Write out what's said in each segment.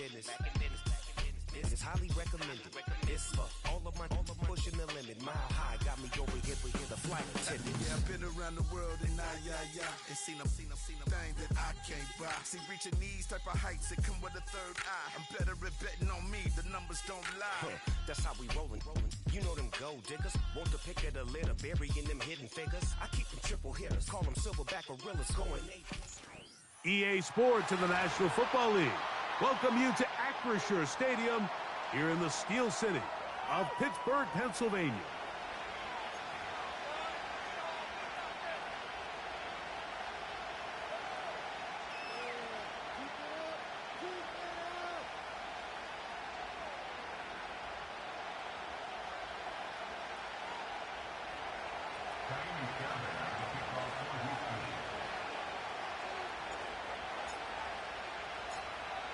business. This is highly recommended. This for all of my pushing the limit. Mile high got me over here the flight attendant. Yeah, I've been around the world and and seen them thing that I can't buy. See, reaching these type of heights that come with a third eye. I'm better at betting on me. The numbers don't lie. That's how we rollin'. You know them gold diggers. Want the pick of the litter, burying them hidden figures. I keep them triple hitters. Call them silverback gorillas going. EA Sports in the National Football League welcome you to Acrisure Stadium here in the Steel City of Pittsburgh, Pennsylvania.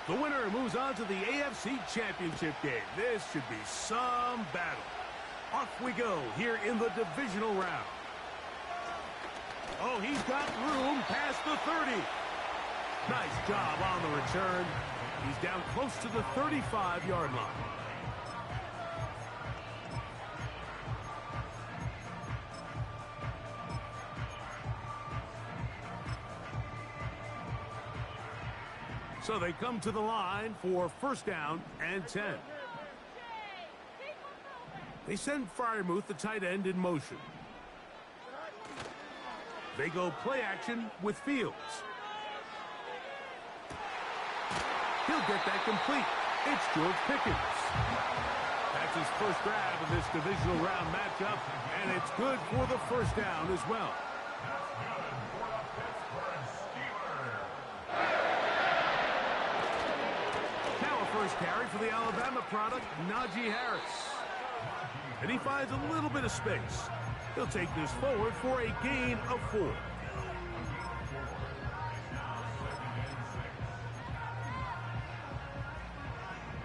The winner moves on to the AFC Championship game. This should be some battle. Off we go here in the divisional round. Oh, he's got room past the 30. Nice job on the return. He's down close to the 35-yard line. So they come to the line for first down and 10. They send Freiermuth, the tight end, in motion. They go play action with Fields. He'll get that complete. It's George Pickens. That's his first grab of this divisional round matchup, and it's good for the first down as well. First carry for the Alabama product, Najee Harris. And he finds a little bit of space. He'll take this forward for a gain of 4.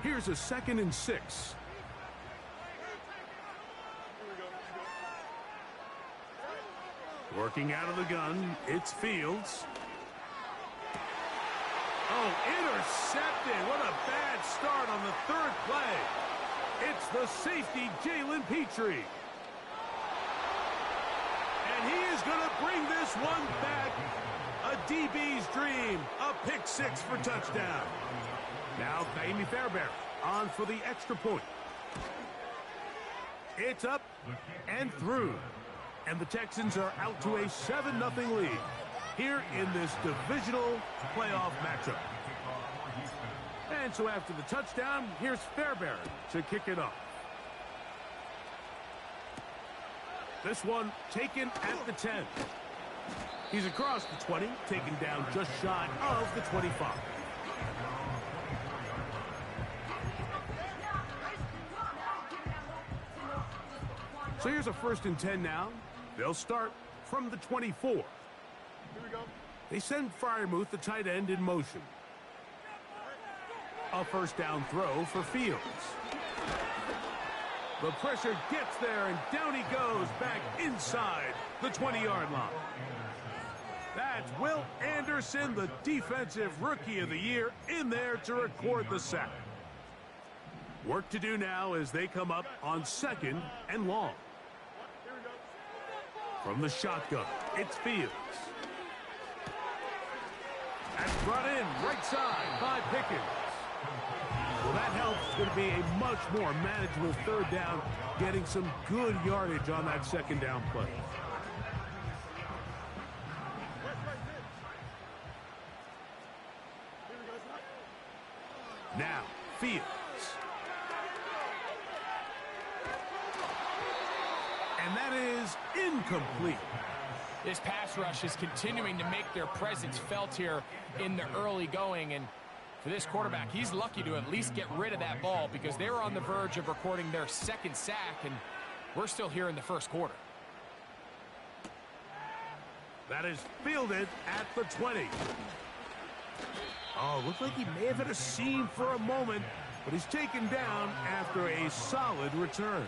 Here's a 2nd and 6. Working out of the gun, it's Fields. Oh, intercepted. What a bad start on the third play. It's the safety, Jalen Petrie. And he is going to bring this one back. A DB's dream. A pick 6 for touchdown. Now, Fahimi Fairbairn on for the extra point. It's up and through. And the Texans are out to a 7-0 lead here in this divisional playoff matchup. And so after the touchdown, here's Fairbairn to kick it off. This one taken at the 10. He's across the 20, taken down just shy of the 25. So here's a 1st and 10 now. They'll start from the 24. They send Freiermuth, the tight end, in motion. A first down throw for Fields. The pressure gets there, and down he goes back inside the 20-yard line. That's Will Anderson, the defensive rookie of the year, in there to record the sack. Work to do now as they come up on 2nd and long. From the shotgun, it's Fields. That's brought in right side by Pickens. Well, that helps. It's going to be a much more manageable third down, getting some good yardage on that 2nd down play. Now, Fields. And that is incomplete. This pass rush is continuing to make their presence felt here in the early going. And for this quarterback, he's lucky to at least get rid of that ball because they were on the verge of recording their 2nd sack, and we're still here in the 1st quarter. That is fielded at the 20. Oh, looked like he may have had a seam for a moment, but he's taken down after a solid return.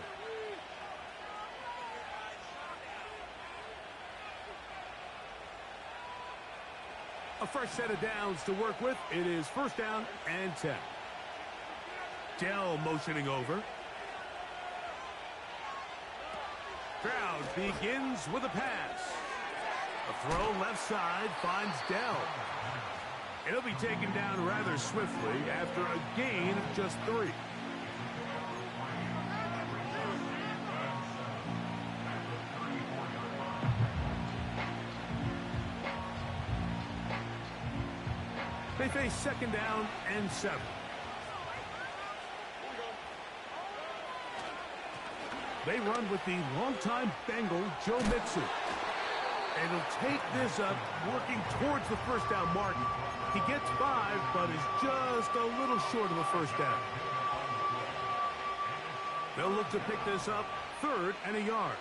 A fresh set of downs to work with. It is 1st down and 10. Dell motioning over. Stroud begins with a pass. A throw left side finds Dell. It'll be taken down rather swiftly after a gain of just 3. They face 2nd down and 7. They run with the longtime Bengal Joe Mixon. And he'll take this up, working towards the 1st down mark. He gets 5, but is just a little short of a 1st down. They'll look to pick this up, 3rd and a yard.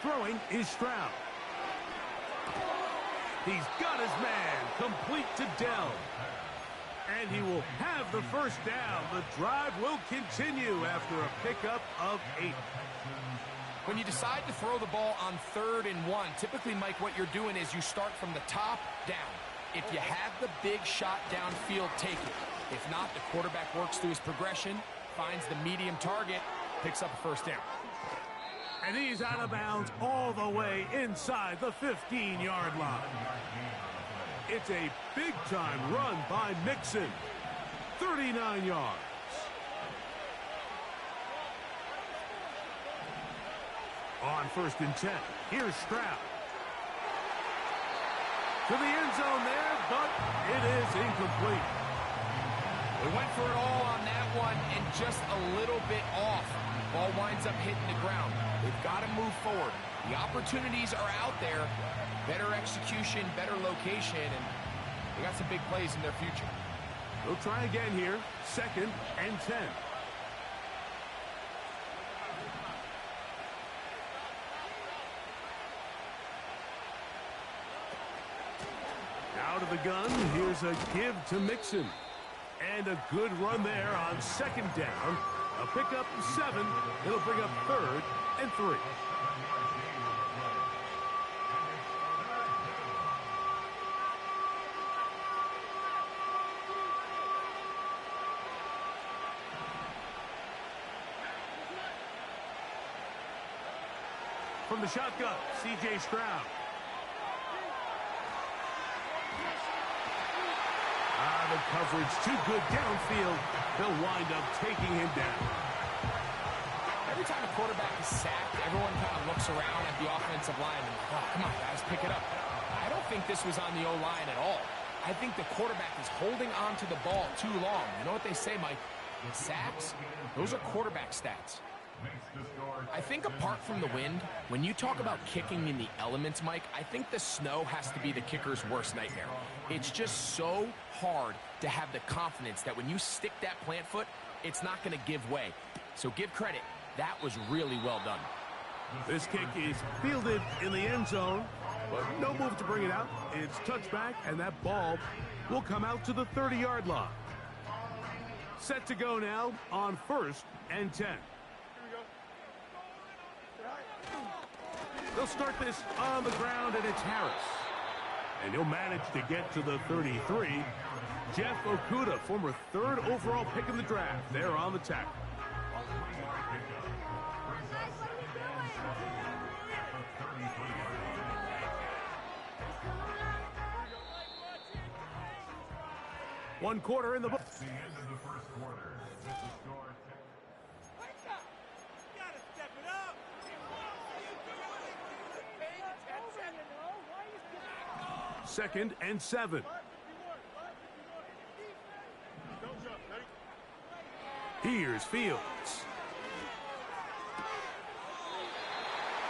Throwing is Stroud. He's got his man, complete to Dell. And he will have the 1st down. The drive will continue after a pickup of 8. When you decide to throw the ball on 3rd and 1, typically, Mike, what you're doing is you start from the top down. If you have the big shot downfield, take it. If not, the quarterback works through his progression, finds the medium target, picks up a 1st down. And he's out of bounds all the way inside the 15-yard line. It's a big-time run by Mixon. 39 yards. On 1st and 10, here's Stroud. To the end zone there, but it is incomplete. We went for it all on that one and just a little bit off. Ball winds up hitting the ground. They've got to move forward. The opportunities are out there. Better execution, better location, and they got some big plays in their future. They'll try again here. 2nd and 10. Out of the gun, here's a give to Mixon. And a good run there on 2nd down. A pickup of 7. It'll bring up 3rd and 3. From the shotgun, C.J. Stroud. The coverage too good downfield. They'll wind up taking him down. Every time a quarterback is sacked, everyone kind of looks around at the offensive line and, oh, come on, guys, pick it up. I don't think this was on the O-line at all. I think the quarterback is holding on to the ball too long. You know what they say, Mike? Sacks, those are quarterback stats. I think apart from the wind, when you talk about kicking in the elements, Mike, I think the snow has to be the kicker's worst nightmare. It's just so hard to have the confidence that when you stick that plant foot, it's not going to give way. So give credit. That was really well done. This kick is fielded in the end zone, but no move to bring it out. It's touchback, and that ball will come out to the 30-yard line. Set to go now on 1st and 10. They'll start this on the ground, and it's Harris. And he'll manage to get to the 33. Jeff Okudah, former 3rd overall pick in the draft, there on the tackle. One quarter in the book. The end of the 1st quarter. Second and 7. Here's Fields.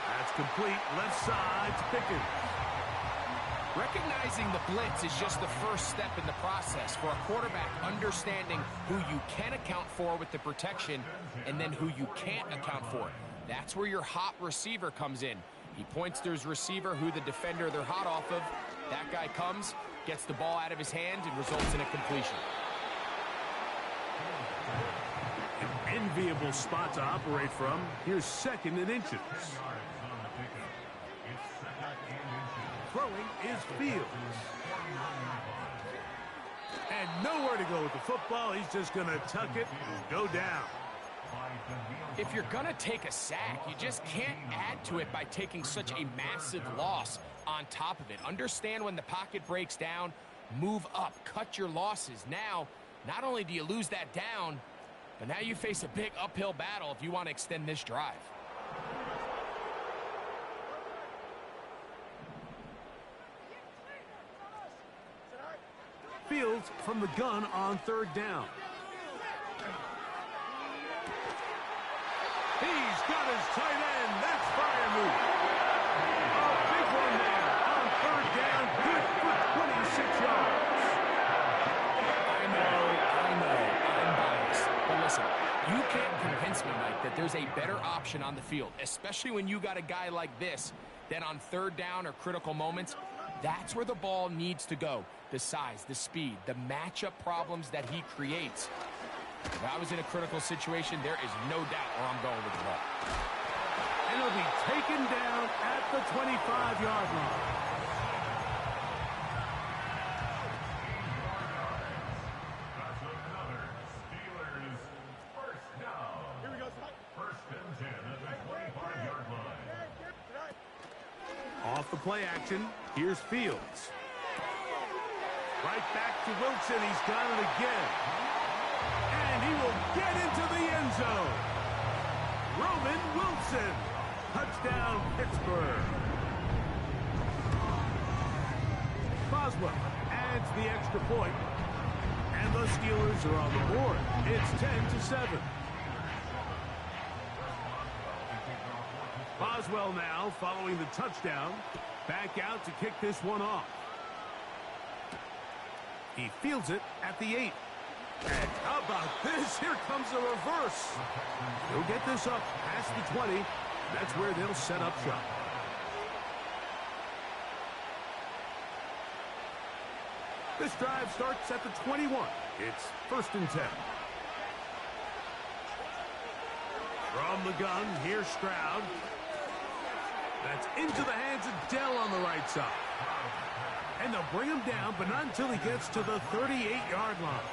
That's complete. Left side to Pickens. Recognizing the blitz is just the first step in the process for a quarterback understanding who you can account for with the protection and then who you can't account for. That's where your hot receiver comes in. He points to his receiver, who the defender they're hot off of. That guy comes, gets the ball out of his hand, and results in a completion. An enviable spot to operate from. Here's 2nd and inches. Throwing is Fields. And nowhere to go with the football. He's just going to tuck it and go down. If you're going to take a sack, you just can't add to it by taking such a massive loss on top of it. Understand when the pocket breaks down, move up, cut your losses. Now, not only do you lose that down, but now you face a big uphill battle if you want to extend this drive. Fields from the gun on third down. He's got his tight end. That's fire move. A big one there on third down. Good for 26 yards. I know, I'm biased. But listen, you can't convince me, Mike, that there's a better option on the field, especially when you got a guy like this, that on third down or critical moments, that's where the ball needs to go. The size, the speed, the matchup problems that he creates. If I was in a critical situation, there is no doubt where I'm going with the ball. And he'll be taken down at the 25-yard line. Here we go, first and 10 at the 25-yard line. Off the play action, here's Fields. Right back to Wilson. He's got it again. And he will get into the end zone. Roman Wilson. Touchdown, Pittsburgh. Boswell adds the extra point. And the Steelers are on the board. It's 10-7. Boswell now following the touchdown. Back out to kick this one off. He fields it at the 8. And how about this? Here comes a reverse. He'll get this up past the 20. That's where they'll set up shop. This drive starts at the 21. It's first and 10. From the gun, here's Stroud. That's into the hands of Dell on the right side. And they'll bring him down, but not until he gets to the 38-yard line.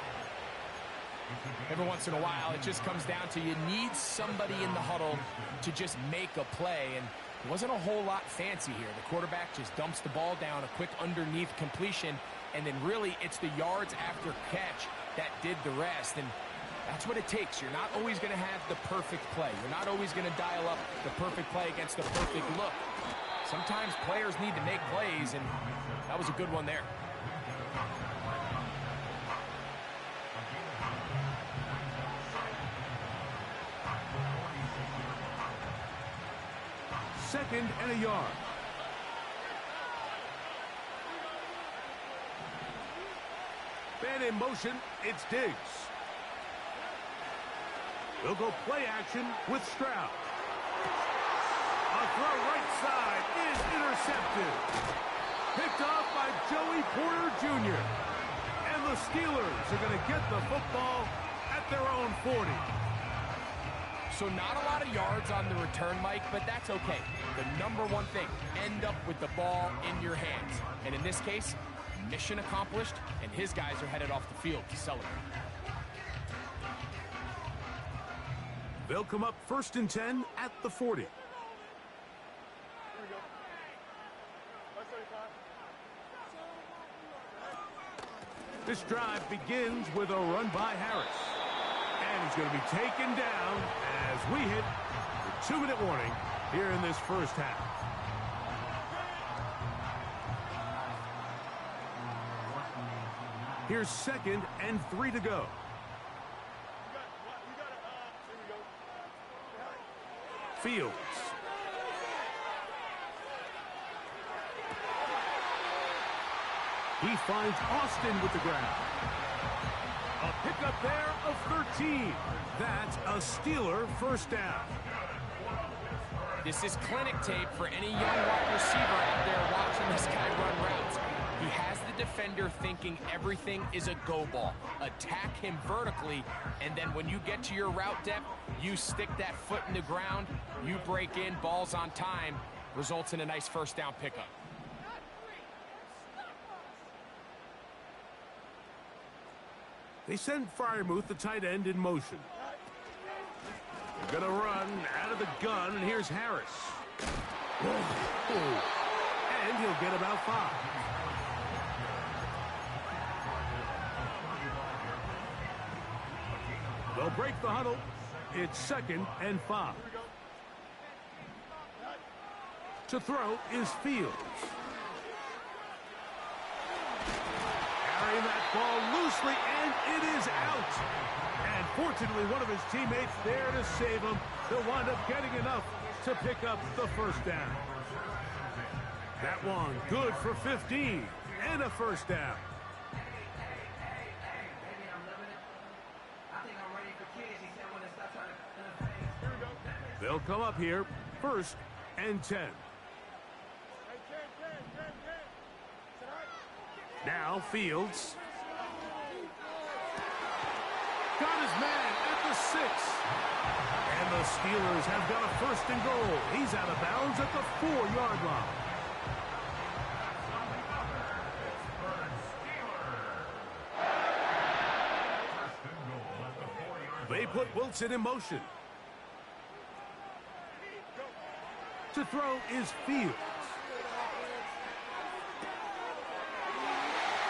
Every once in a while, it just comes down to you need somebody in the huddle to just make a play. And it wasn't a whole lot fancy here. The quarterback just dumps the ball down, a quick underneath completion, and then really it's the yards after catch that did the rest. And that's what it takes. You're not always going to have the perfect play. You're not always going to dial up the perfect play against the perfect look. Sometimes players need to make plays, and that was a good one there. Second and a yard. Man in motion, it's Diggs. They'll go play action with Stroud. A throw right side is intercepted. Picked off by Joey Porter Jr. And the Steelers are going to get the football at their own 40. So not a lot of yards on the return, Mike, but that's okay. The number one thing, end up with the ball in your hands. And in this case, mission accomplished, and his guys are headed off the field to celebrate. They'll come up first and 10 at the 40. This drive begins with a run by Harris. And he's going to be taken down as we hit the 2-minute warning here in this first half. Here's second and 3 to go. Fields. He finds Austin with the ground. A pickup there of 13. That's a Steeler first down. This is clinic tape for any young wide receiver out there watching this guy run routes. He has the defender thinking everything is a go ball. Attack him vertically, and then when you get to your route depth, you stick that foot in the ground, you break in, balls on time, results in a nice first down pickup. They send Freiermuth, the tight end, in motion. They're going to run out of the gun, and here's Harris. Whoa. And he'll get about 5. They'll break the huddle. It's 2nd and 5. To throw is Fields. Carrying that ball loosely, and it is out. And fortunately, one of his teammates there to save him. They'll wind up getting enough to pick up the first down. That one good for 15 and a first down. They'll come up here, 1st and 10. Now Fields. Got his man at the 6. And the Steelers have got a 1st and goal. He's out of bounds at the 4-yard line. They put Wilson in motion. To throw is Fields.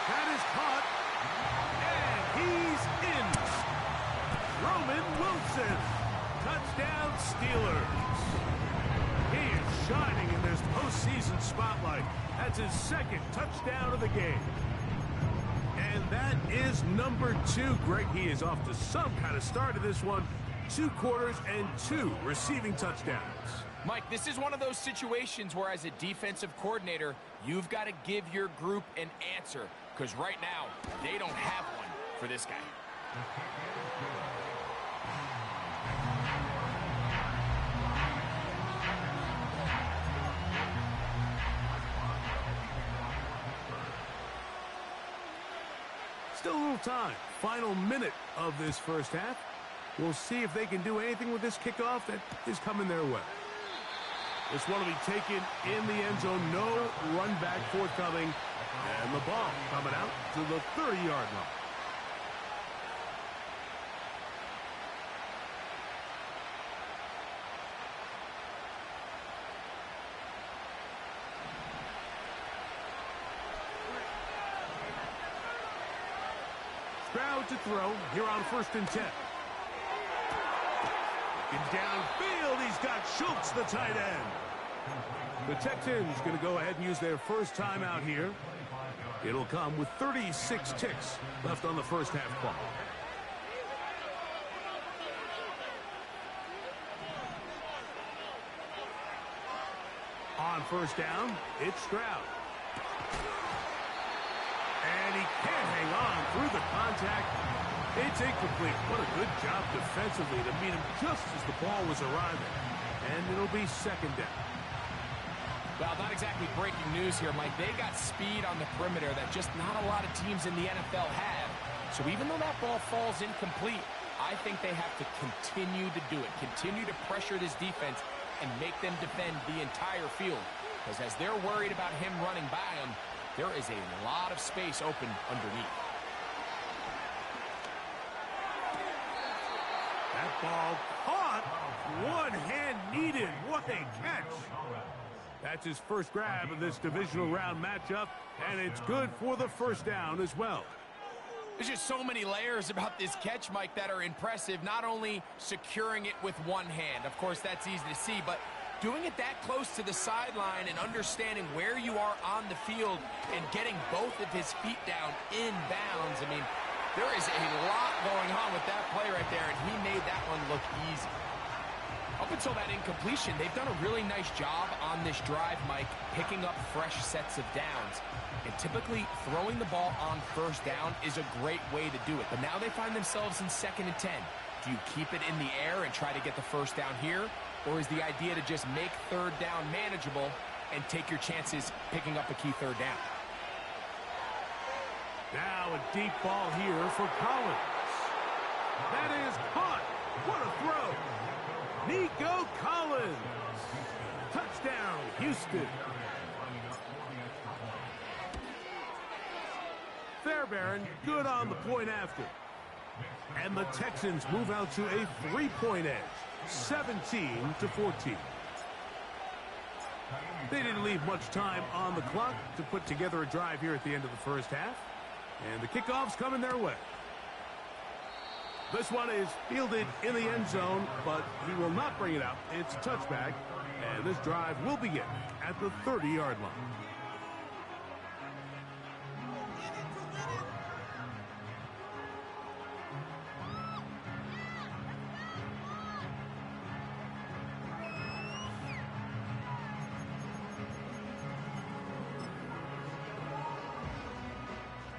That is caught. And he's in. Roman Wilson. Touchdown Steelers. He is shining in this postseason spotlight. That's his 2nd touchdown of the game. And that is number 2. Greg, he is off to some kind of start of this one. 2 quarters and 2 receiving touchdowns. Mike, this is one of those situations where as a defensive coordinator, you've got to give your group an answer. Because right now, they don't have one for this guy. Still a little time. Final minute of this first half. We'll see if they can do anything with this kickoff that is coming their way. This one will be taken in the end zone. No run back forthcoming. And the ball coming out to the 30-yard line. Stroud to throw here on 1st and 10. Looking downfield, he's got Schultz, the tight end. The Texans going to go ahead and use their first timeout here. It'll come with 36 ticks left on the first half clock. On 1st down, it's Stroud. And he can't hang on through the contact. It's incomplete. What a good job defensively to meet him just as the ball was arriving. And it'll be 2nd down. Well, not exactly breaking news here, Mike. They got speed on the perimeter that just not a lot of teams in the NFL have. So even though that ball falls incomplete, I think they have to continue to do it. Continue to pressure this defense and make them defend the entire field. Because as they're worried about him running by them, there is a lot of space open underneath. That ball caught. One hand needed. What a catch. That's his first grab of this divisional round matchup, and it's good for the 1st down as well. There's just so many layers about this catch, Mike, that are impressive. Not only securing it with one hand, of course that's easy to see, but doing it that close to the sideline and understanding where you are on the field and getting both of his feet down in bounds. I mean, there is a lot going on with that play right there, and he made that one look easy. Up until that incompletion, they've done a really nice job on this drive, Mike, picking up fresh sets of downs. And typically, throwing the ball on 1st down is a great way to do it. But now they find themselves in 2nd and 10. Do you keep it in the air and try to get the 1st down here? Or is the idea to just make 3rd down manageable and take your chances picking up a key 3rd down? Now a deep ball here for Collins. That is caught. What a throw. Nico Collins. Touchdown, Houston. Fairbairn good on the point after. And the Texans move out to a 3-point edge, 17-14. They didn't leave much time on the clock to put together a drive here at the end of the first half. And the kickoff's coming their way. This one is fielded in the end zone, but he will not bring it out. It's a touchback, and this drive will begin at the 30-yard line.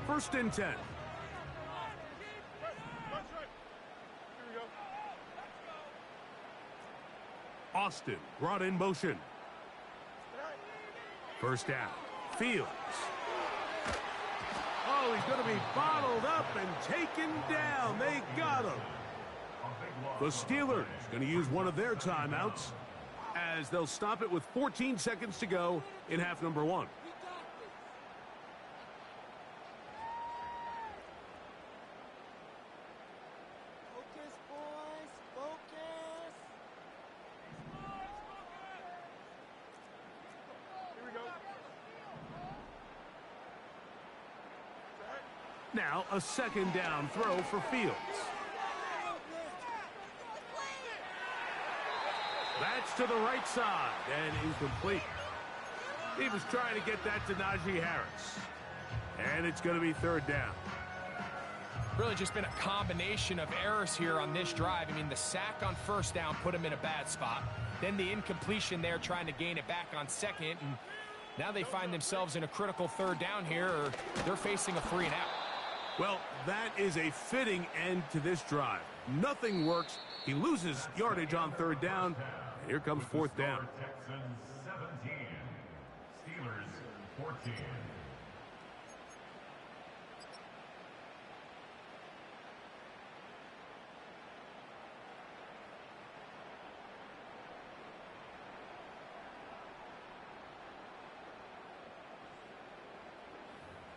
First and 10. Austin brought in motion. First down. Fields. Oh, he's going to be bottled up and taken down. They got him. The Steelers going to use one of their timeouts as they'll stop it with 14 seconds to go in half number 1. Now a second down throw for Fields. That's to the right side and incomplete. He was trying to get that to Najee Harris. And it's going to be third down. Really just been a combination of errors here on this drive. I mean, the sack on first down put him in a bad spot. Then the incompletion there trying to gain it back on second. And now they find themselves in a critical third down here, or they're facing a 3-and-out. Well, that is a fitting end to this drive. Nothing works. He loses yardage on third down. And here comes fourth down. Texans 17, Steelers 14.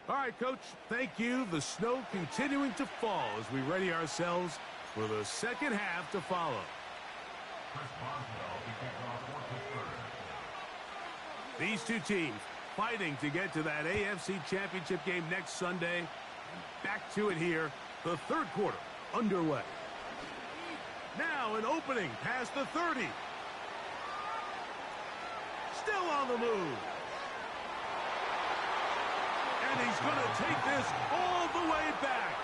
All right, Coach, thank you. The snow continuing to fall as we ready ourselves for the second half to follow. These two teams fighting to get to that AFC Championship game next Sunday. And back to it here, the third quarter underway. Now an opening past the 30. Still on the move. And he's going to take this all the way back.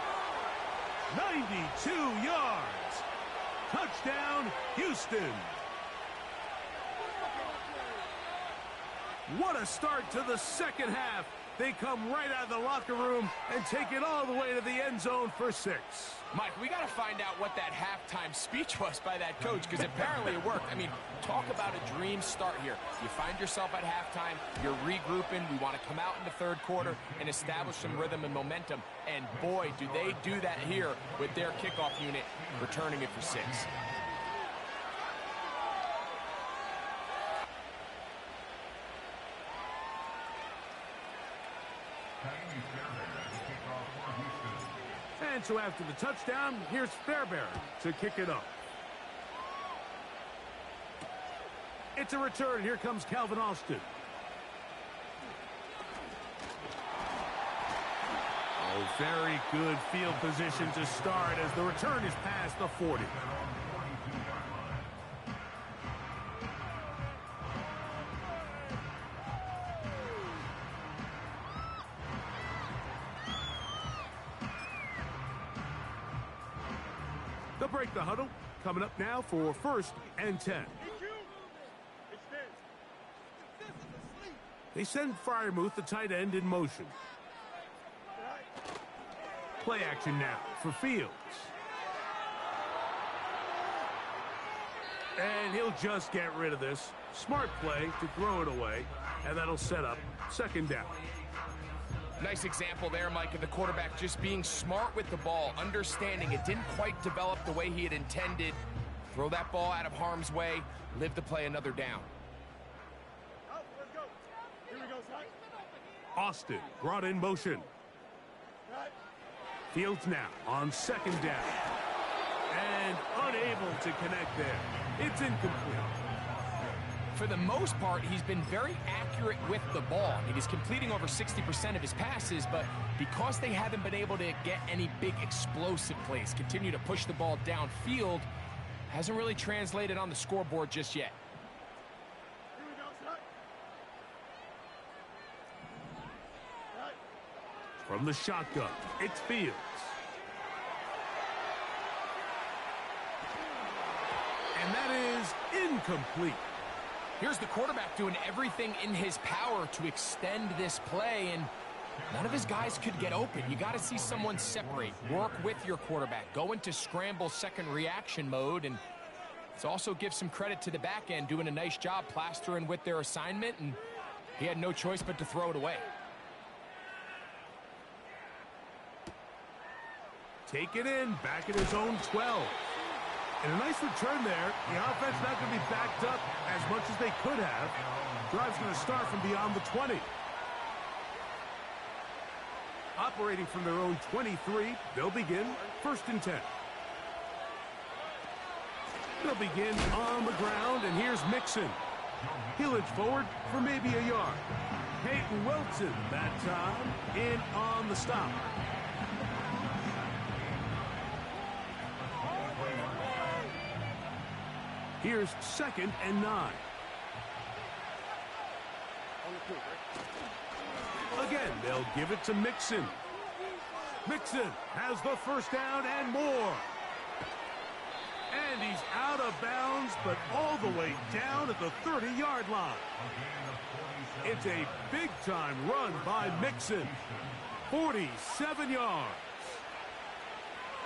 92 yards. Touchdown, Houston. What a start to the second half. They come right out of the locker room and take it all the way to the end zone for 6. Mike, we got to find out what that halftime speech was by that coach, because apparently it worked. I mean, talk about a dream start here. You find yourself at halftime, you're regrouping, we want to come out in the third quarter and establish some rhythm and momentum. And boy, do they do that here with their kickoff unit, returning it for 6. And so after the touchdown, here's Fairbairn to kick it up. It's a return. Here comes Calvin Austin. Oh, very good field position to start as the return is past the 40. They'll break the huddle. Coming up now for first and 10. They send Freiermuth, the tight end, in motion. Play action now for Fields. And he'll just get rid of this. Smart play to throw it away, and that'll set up second down. Nice example there, Mike, of the quarterback just being smart with the ball, understanding it didn't quite develop the way he had intended. Throw that ball out of harm's way, live to play another down. Austin brought in motion. Fields now on second down. And unable to connect there. It's incomplete. For the most part, he's been very accurate with the ball. I mean, he's completing over 60% of his passes, but because they haven't been able to get any big explosive plays, continue to push the ball downfield, hasn't really translated on the scoreboard just yet. From the shotgun, it's Fields. And that is incomplete. Here's the quarterback doing everything in his power to extend this play, and none of his guys could get open. You got to see someone separate, work with your quarterback, go into scramble second reaction mode, and let's also give some credit to the back end doing a nice job plastering with their assignment, and he had no choice but to throw it away. Take it in, back at his own 12. And a nice return there. The offense not going to be backed up as much as they could have. Drive's going to start from beyond the 20. Operating from their own 23, they'll begin 1st and 10. They'll begin on the ground, and here's Mixon. He'll edge forward for maybe a yard. Peyton Wilson that time in on the stop. Here's 2nd and 9. Again, they'll give it to Mixon. Mixon has the 1st down and more. And he's out of bounds, but all the way down at the 30-yard line. It's a big-time run by Mixon. 47 yards.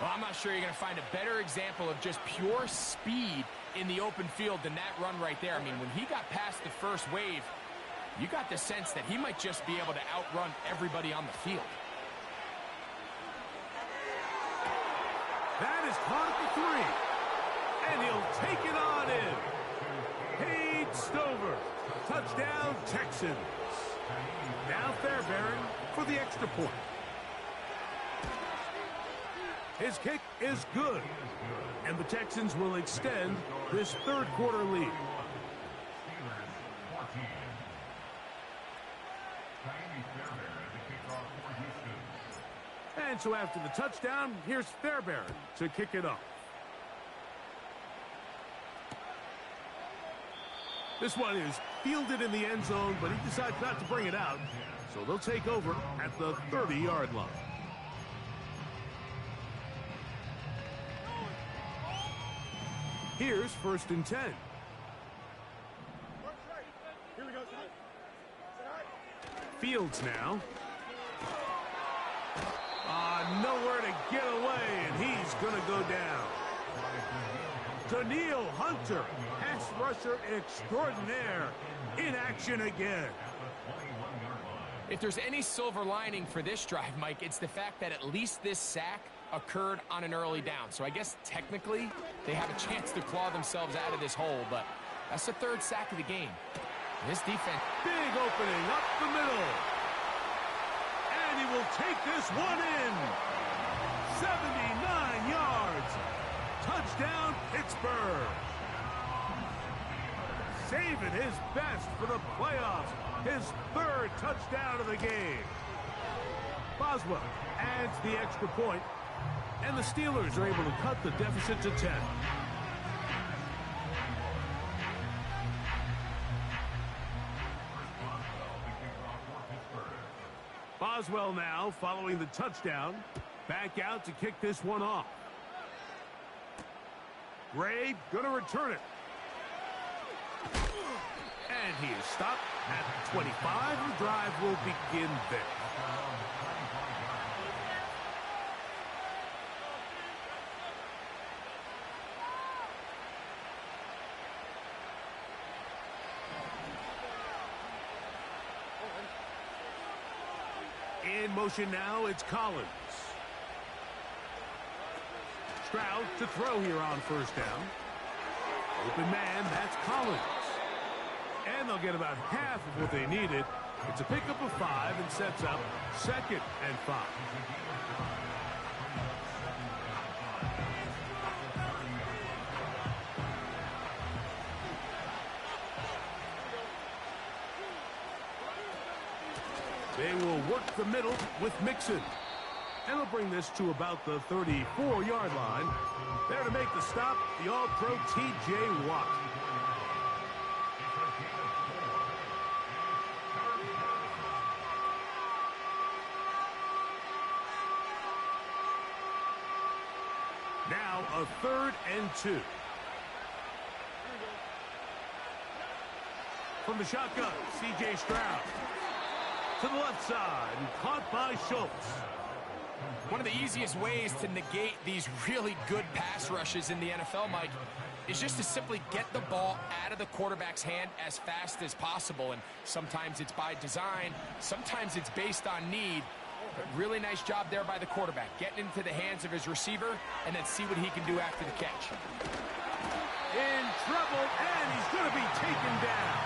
Well, I'm not sure you're going to find a better example of just pure speed in the open field than that run right there. I mean, when he got past the first wave, you got the sense that he might just be able to outrun everybody on the field. That is caught at the 3. And he'll take it on in. Paige Stover. Touchdown, Texans. Now Fairbairn for the extra point. His kick is good. And the Texans will extend this 3rd quarter lead. And so after the touchdown, here's Fairbairn to kick it off. This one is fielded in the end zone, but he decides not to bring it out. So they'll take over at the 30-yard line. Here's 1st and 10. Fields now. Nowhere to get away, and he's going to go down. Daniil Hunter, pass rusher extraordinaire, in action again. If there's any silver lining for this drive, Mike, it's the fact that at least this sack occurred on an early down. So I guess technically they have a chance to claw themselves out of this hole, but that's the 3rd sack of the game. This defense. Big opening up the middle. And he will take this one in. 79 yards. Touchdown, Pittsburgh. Saving his best for the playoffs. His 3rd touchdown of the game. Boswell adds the extra point, and the Steelers are able to cut the deficit to 10. Boswell now following the touchdown. Back out to kick this one off. Gray going to return it. And he is stopped at the 25. The drive will begin there. In motion now, it's Collins. Stroud to throw here on 1st down. Open man, that's Collins. And they'll get about half of what they needed. It's a pickup of 5 and sets up 2nd and 5. They will work the middle with Mixon. And he'll bring this to about the 34-yard line. There to make the stop, the All-Pro T.J. Watt. Now a 3rd and 2. From the shotgun, C.J. Stroud. To the left side, and caught by Schultz. One of the easiest ways to negate these really good pass rushes in the NFL, Mike, is just to simply get the ball out of the quarterback's hand as fast as possible. And sometimes it's by design, sometimes it's based on need. But really nice job there by the quarterback, getting into the hands of his receiver and then see what he can do after the catch. In trouble, and he's going to be taken down.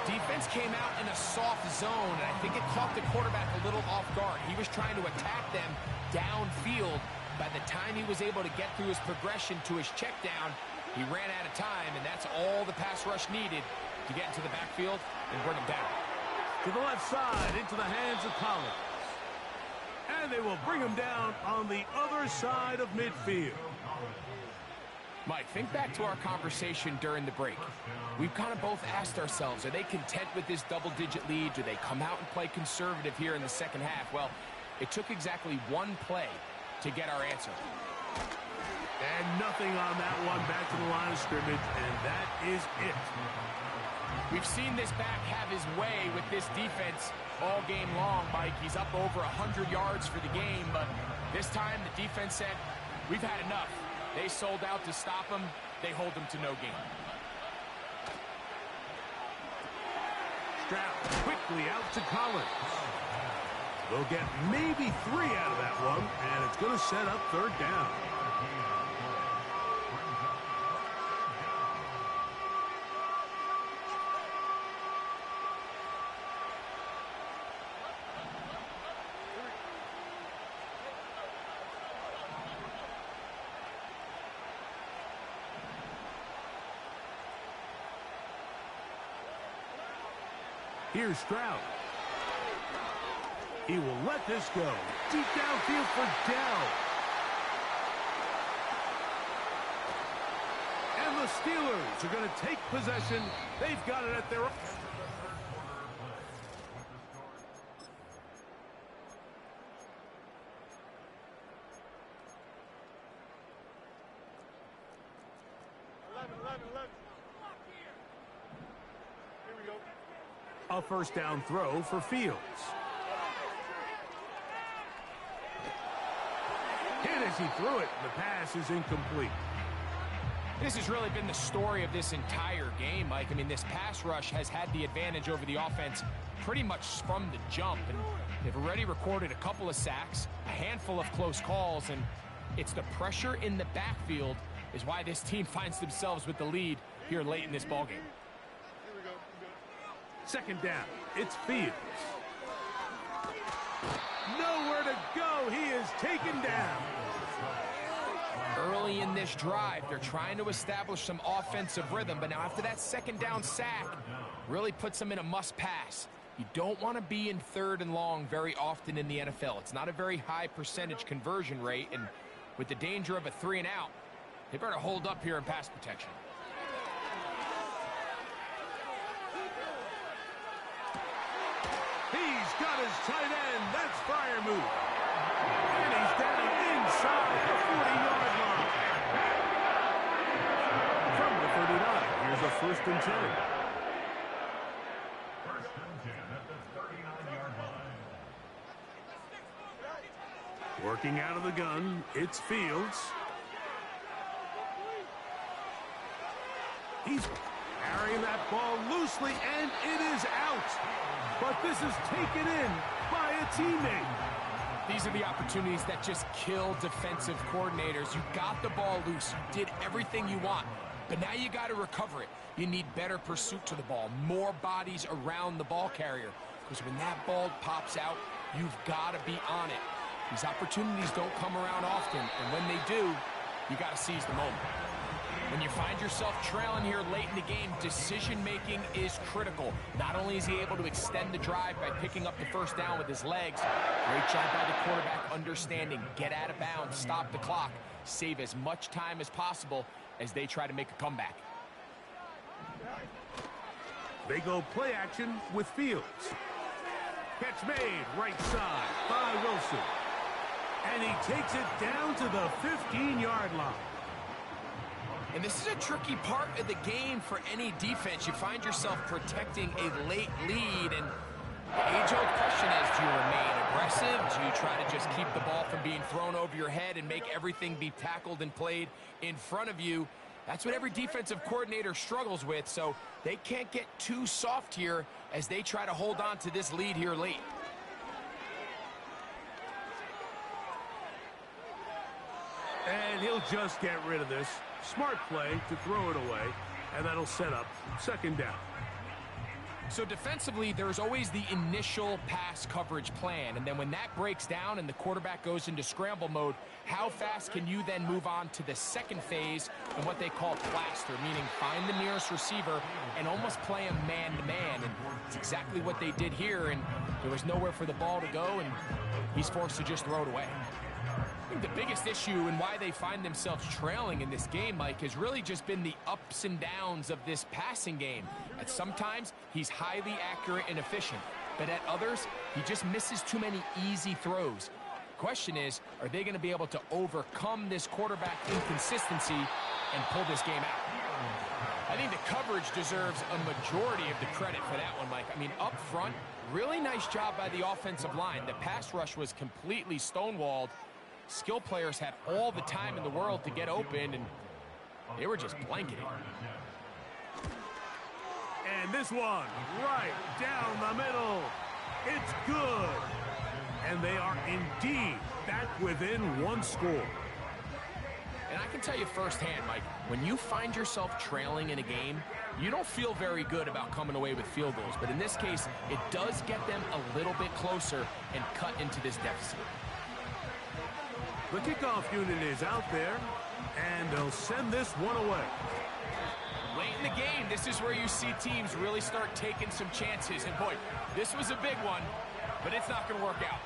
Defense came out in a soft zone, and I think it caught the quarterback a little off guard. He was trying to attack them downfield. By the time he was able to get through his progression to his check down, he ran out of time, and that's all the pass rush needed to get into the backfield and bring him down. To the left side, into the hands of Collins. And they will bring him down on the other side of midfield. Mike, think back to our conversation during the break. We've kind of both asked ourselves, are they content with this double-digit lead? Do they come out and play conservative here in the second half? Well, it took exactly one play to get our answer. And nothing on that one, back to the line of scrimmage, and that is it. We've seen this back have his way with this defense all game long, Mike. He's up over 100 yards for the game, but this time the defense said, we've had enough. They sold out to stop him. They hold him to no gain. Stroud quickly out to Collins. They'll get maybe 3 out of that one, and it's going to set up 3rd down. Here's Stroud. He will let this go. Deep downfield for Dell. And the Steelers are going to take possession. They've got it at their own. A 1st down throw for Fields. Hit as he threw it. The pass is incomplete. This has really been the story of this entire game, Mike. I mean, this pass rush has had the advantage over the offense pretty much from the jump. And they've already recorded a couple of sacks, a handful of close calls, and it's the pressure in the backfield is why this team finds themselves with the lead here late in this ballgame. 2nd down. It's Fields. Nowhere to go. He is taken down. Early in this drive, they're trying to establish some offensive rhythm, but now after that 2nd down sack, really puts them in a must-pass. You don't want to be in 3rd and long very often in the NFL. It's not a very high percentage conversion rate, and with the danger of a 3 and out, they better hold up here in pass protection. He's got his tight end. That's Freiermuth. And he's down inside the 40-yard line. From the 39, here's a 1st and 10. 1st and 10 at the 39-yard line. Working out of the gun, it's Fields. He's carrying that ball loosely, and it is out. But this is taken in by a teammate. These are the opportunities that just kill defensive coordinators. You got the ball loose. You did everything you want. But now you got to recover it. You need better pursuit to the ball, more bodies around the ball carrier. Because when that ball pops out, you've got to be on it. These opportunities don't come around often, and when they do, you got to seize the moment. When you find yourself trailing here late in the game, decision-making is critical. Not only is he able to extend the drive by picking up the first down with his legs, great job by the quarterback understanding, get out of bounds, stop the clock, save as much time as possible as they try to make a comeback. They go play action with Fields. Catch made, right side by Wilson. And he takes it down to the 15-yard line. And this is a tricky part of the game for any defense. You find yourself protecting a late lead, and the age-old question is, do you remain aggressive? Do you try to just keep the ball from being thrown over your head and make everything be tackled and played in front of you? That's what every defensive coordinator struggles with, so they can't get too soft here as they try to hold on to this lead here late. And he'll just get rid of this. Smart play to throw it away, and that'll set up second down. So defensively, there's always the initial pass coverage plan, and then when that breaks down and the quarterback goes into scramble mode, how fast can you then move on to the second phase and what they call plaster, meaning find the nearest receiver and almost play him man-to-man, and it's exactly what they did here, and there was nowhere for the ball to go, and he's forced to just throw it away. I think the biggest issue and why they find themselves trailing in this game, Mike, has really just been the ups and downs of this passing game. At sometimes, he's highly accurate and efficient, but at others, he just misses too many easy throws. Question is, are they going to be able to overcome this quarterback inconsistency and pull this game out? I think the coverage deserves a majority of the credit for that one, Mike. I mean, up front, really nice job by the offensive line. The pass rush was completely stonewalled. Skill players had all the time in the world to get open, and they were just blanketing. And this one, right down the middle. It's good. And they are indeed back within one score. And I can tell you firsthand, Mike, when you find yourself trailing in a game, you don't feel very good about coming away with field goals. But in this case, it does get them a little bit closer and cut into this deficit. The kickoff unit is out there, and they'll send this one away. Late in the game, this is where you see teams really start taking some chances. And boy, this was a big one, but it's not going to work out.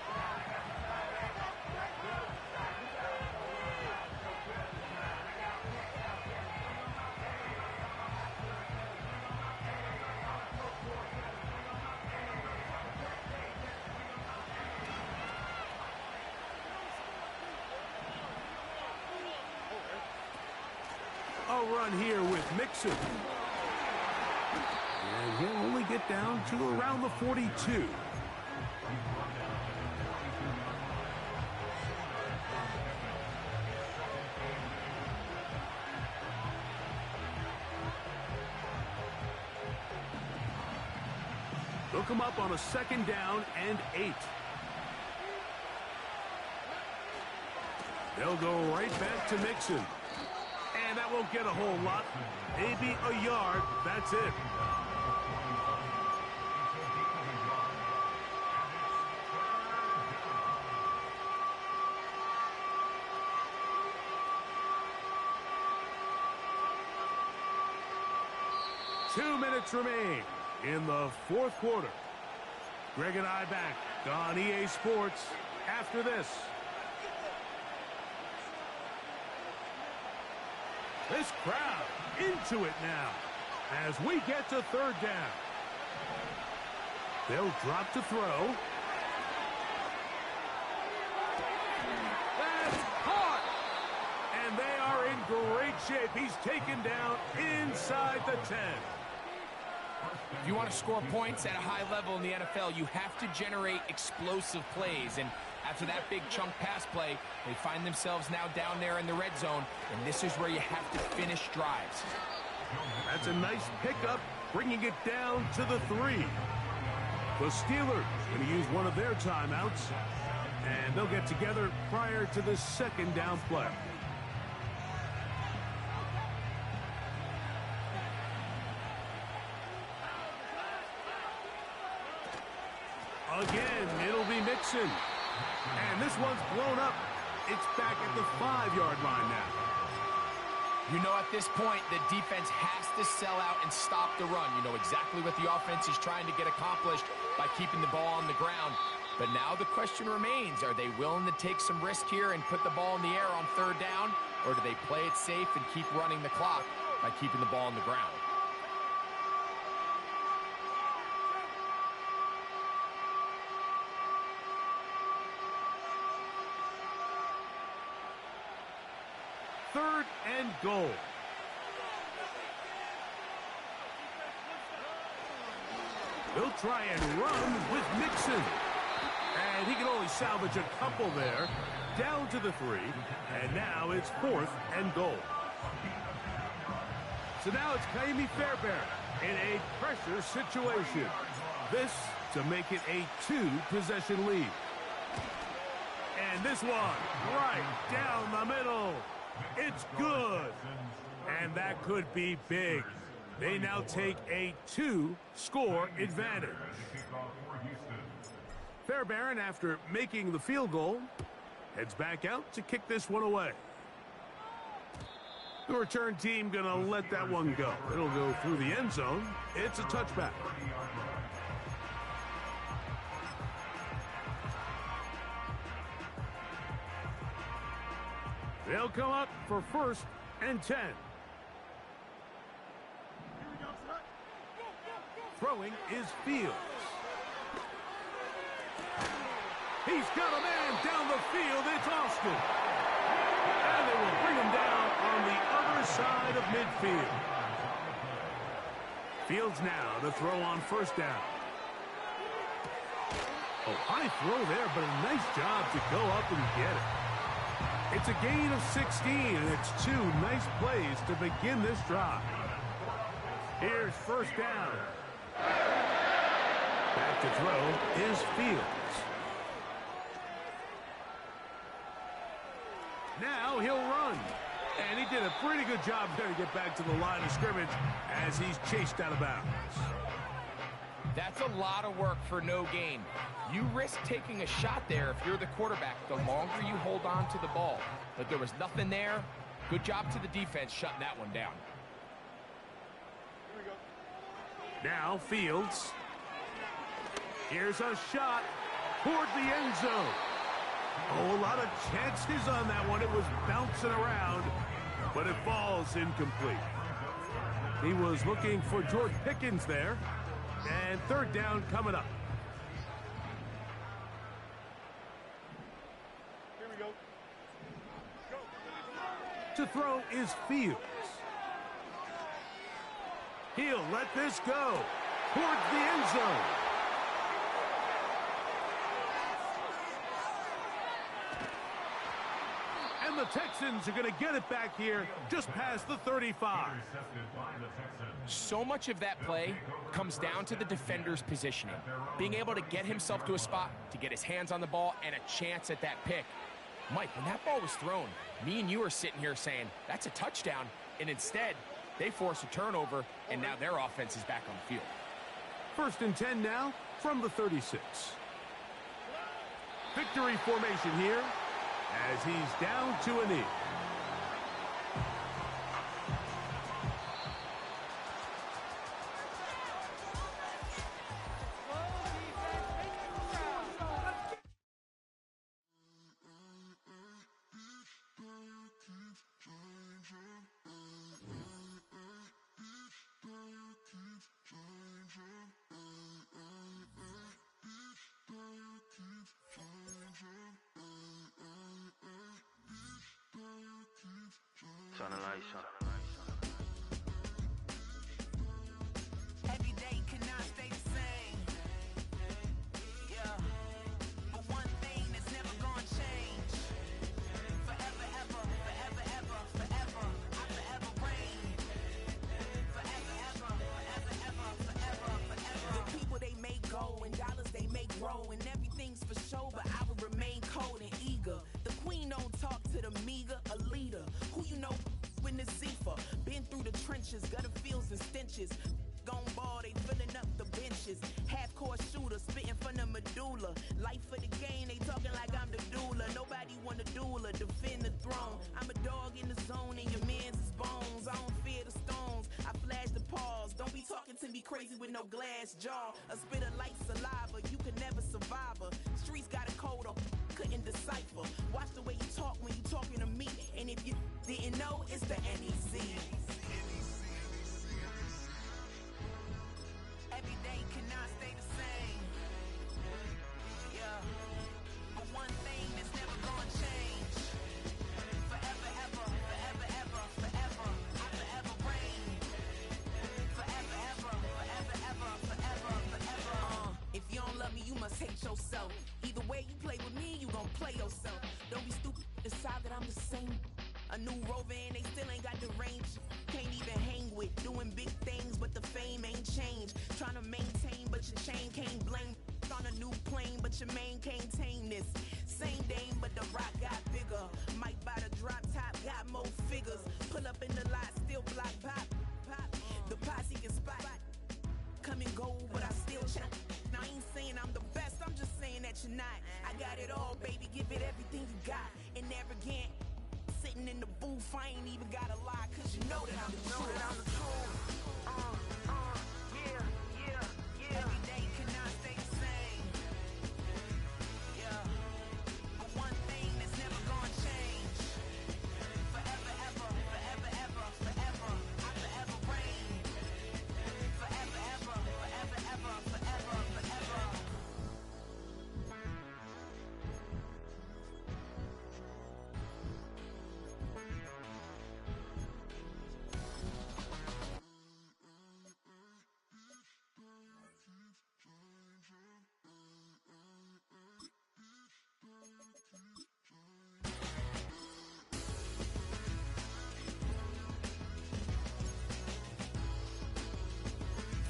A run here with Mixon. And he'll only get down to around the 42. Look him up on a second down and 8. They'll go right back to Mixon. And that won't get a whole lot. Maybe a yard. That's it. Two minutes remain in the fourth quarter. Greg and I back on EA Sports after this. This crowd into it now as we get to third down. They'll drop to throw. That's caught! And they are in great shape. He's taken down inside the 10. If you want to score points at a high level in the NFL, you have to generate explosive plays. And after that big chunk pass play, they find themselves now down there in the red zone, and this is where you have to finish drives. That's a nice pickup, bringing it down to the 3. The Steelers going to use one of their timeouts, and they'll get together prior to the second down play. Again, it'll be Mixon. And this one's blown up. It's back at the 5-yard line now. You know, at this point, the defense has to sell out and stop the run. You know exactly what the offense is trying to get accomplished by keeping the ball on the ground. But now the question remains, are they willing to take some risk here and put the ball in the air on 3rd down? Or do they play it safe and keep running the clock by keeping the ball on the ground? Third and goal. They'll try and run with Mixon. And he can only salvage a couple there. Down to the 3. And now it's 4th and goal. So now it's Kaimi Fairbairn in a pressure situation. This to make it a 2-possession lead. And this one right down the middle. It's good. And that could be big. They now take a 2-score advantage. Fairbairn, after making the field goal, heads back out to kick this one away. The return team going to let that one go. It'll go through the end zone. It's a touchback. They'll come up for 1st and 10. Throwing is Fields. He's got a man down the field. It's Austin. And they will bring him down on the other side of midfield. Fields now to throw on 1st down. Oh, high throw there, but a nice job to go up and get it. It's a gain of 16, and it's 2 nice plays to begin this drive. Here's 1st down. Back to throw is Fields. Now he'll run. And he did a pretty good job there to get back to the line of scrimmage as he's chased out of bounds. That's a lot of work for no gain. You risk taking a shot there if you're the quarterback the longer you hold on to the ball. But there was nothing there. Good job to the defense shutting that one down. Now Fields. Here's a shot toward the end zone. Oh, a lot of chances on that one. It was bouncing around, but it falls incomplete. He was looking for George Pickens there. And 3rd down coming up. Here we go. To throw is Fields. He'll let this go towards the end zone. And the Texans are going to get it back here just past the 35. So much of that play comes down to the defender's positioning. Being able to get himself to a spot, to get his hands on the ball, and a chance at that pick. Mike, when that ball was thrown, me and you are sitting here saying, that's a touchdown. And instead, they force a turnover, and now their offense is back on the field. 1st and 10 now from the 36. Victory formation here as he's down to a knee. Turn the lights on. Every day cannot stay the same. Yeah. But one thing that's never gonna change. Forever, ever, forever, ever, forever. I forever reign. Forever, ever, forever, ever, forever, forever. The people they make go and dollars they make grow. And everything's for show, but I will remain cold and eager. The queen don't talk to the meager, a leader. Who you know when the Zephyr? Been through the trenches, gutter fields and stenches. Gone ball, they filling up the benches. Half-court shooter, spitting from the medulla. Life for the game, they talking like I'm the no glass jaw. A spit of light saliva, you can never survive her. Streets got a code of couldn't decipher. Watch the way you talk when you talking to me. And if you didn't know, it's the NEC. Every day cannot stay the same. Yeah. But one thing that's never gonna change. Forever, ever, forever, ever, forever. I forever reign. Forever, ever, forever, ever, forever, forever. If you don't love me, you must hate yourself. Either way you play with me, you gon' play yourself. Don't be stupid, decide that I'm the same. A new rover and they still ain't got the range. Can't even hang with, doing big things, but the fame ain't changed. Trying to maintain, but your chain can't blame. On a new plane, but your main can't tame this. Same dame, but the rock got bigger. Might buy the drop top, got more figures. Pull up in the lot, still block pop. The posse can spot. Come and go, but I still check. Now I ain't saying I'm the best, I'm just saying that you're not. I got it all, baby, give it everything you got. And never again, sitting in the booth, I ain't even gotta lie, cause you know that I'm the truth. Yeah. Every day cannot stay the same. Yeah. But one thing that's never gonna change. Forever, ever, forever, ever, forever. I forever reign. Forever, ever, forever, ever, forever, forever.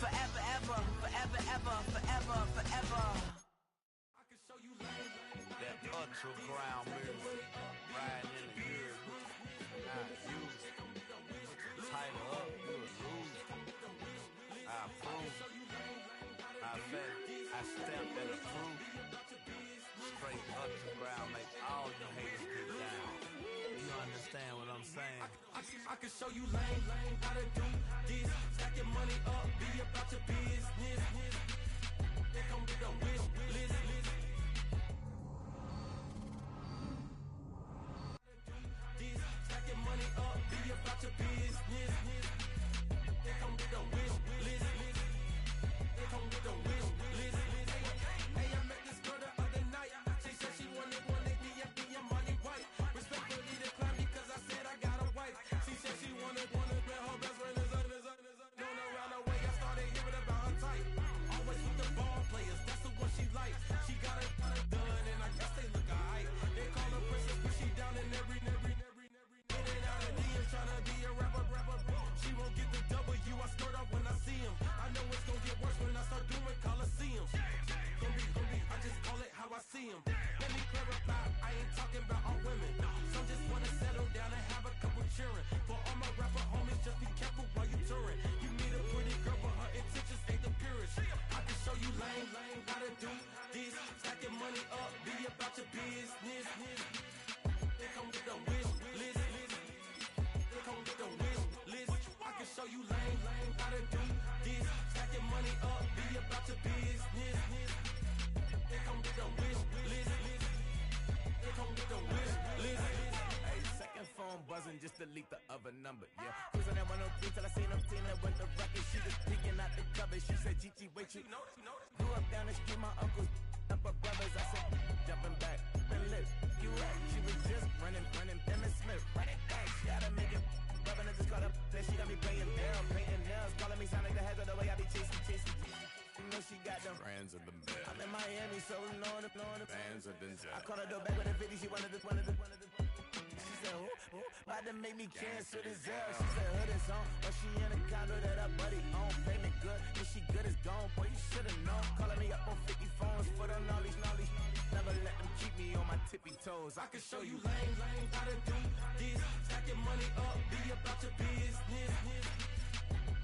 Forever, ever, forever, ever, forever, forever. I can show you that ultra ground music, riding in the years, not used. Tighten up, you a lose. I approve. I bet I stamped and approve. Straight ultra ground, make all you haters get down. You understand what I'm saying? I can show you lame, how to do this. Stack your money up, be about your business. They come with a wish list. This, stack your money up, be about your business. They come with a wish list. They come with a wish list. Hey, I met this girl the other night. She said she wanted me and money white. Respectfully declined because I said I got a wife. She said she wanted her best friend is known around the way. I started hearing about her type. Always with the ball players, that's the one she likes. She got it done and I guess they look alright. They call her princess, but she down in every. In and out of DMs trying to be a rapper. She won't get the W, I skirt off when I see him. I know it's gonna get worse when I start doing Coliseums. Gonna be, I just call it how I see him. Let me clarify, I ain't talking about all women. Some just wanna settle down and have a couple cheering. For all my rapper homies, just be careful while you touring. You meet a pretty girl, but her intentions ain't the purest. I can show you lame, how to do this. Stack your money up, be about your business. They come with a wish list. They come with a wish list. I can show you lame, how to do this. Stack your money up, be about your business. They come with a wish list. They come with a wish list. Hey, second phone buzzing, just delete the other number, yeah. Cruising at 103 till I seen them team that went the record. She was peeking out the cover. She said, Gigi, wait, you grew up down the street, my uncles, up her brothers. I said, jumping back, been lit. You at? She was just running, Emmett Smith, running back. She gotta make it. Rubbing it, just caught up. Then she got me playing down, painting nails, calling me sound like the heads of the way I be chasing. You know she got them Brands of the bed. I'm in Miami, so knowing the Bands of the I caught her door back with a 50, she wanted the. She said, about to make me cancel this L. She said, hood is on, but she in a condo that her buddy own. Payment good, if she good is gone, boy, you should've known. Calling me up on 50 phones, foot on all these. Never let them keep me on my tippy toes. I can show you lame, how to do this. Stack your money up, be about your business.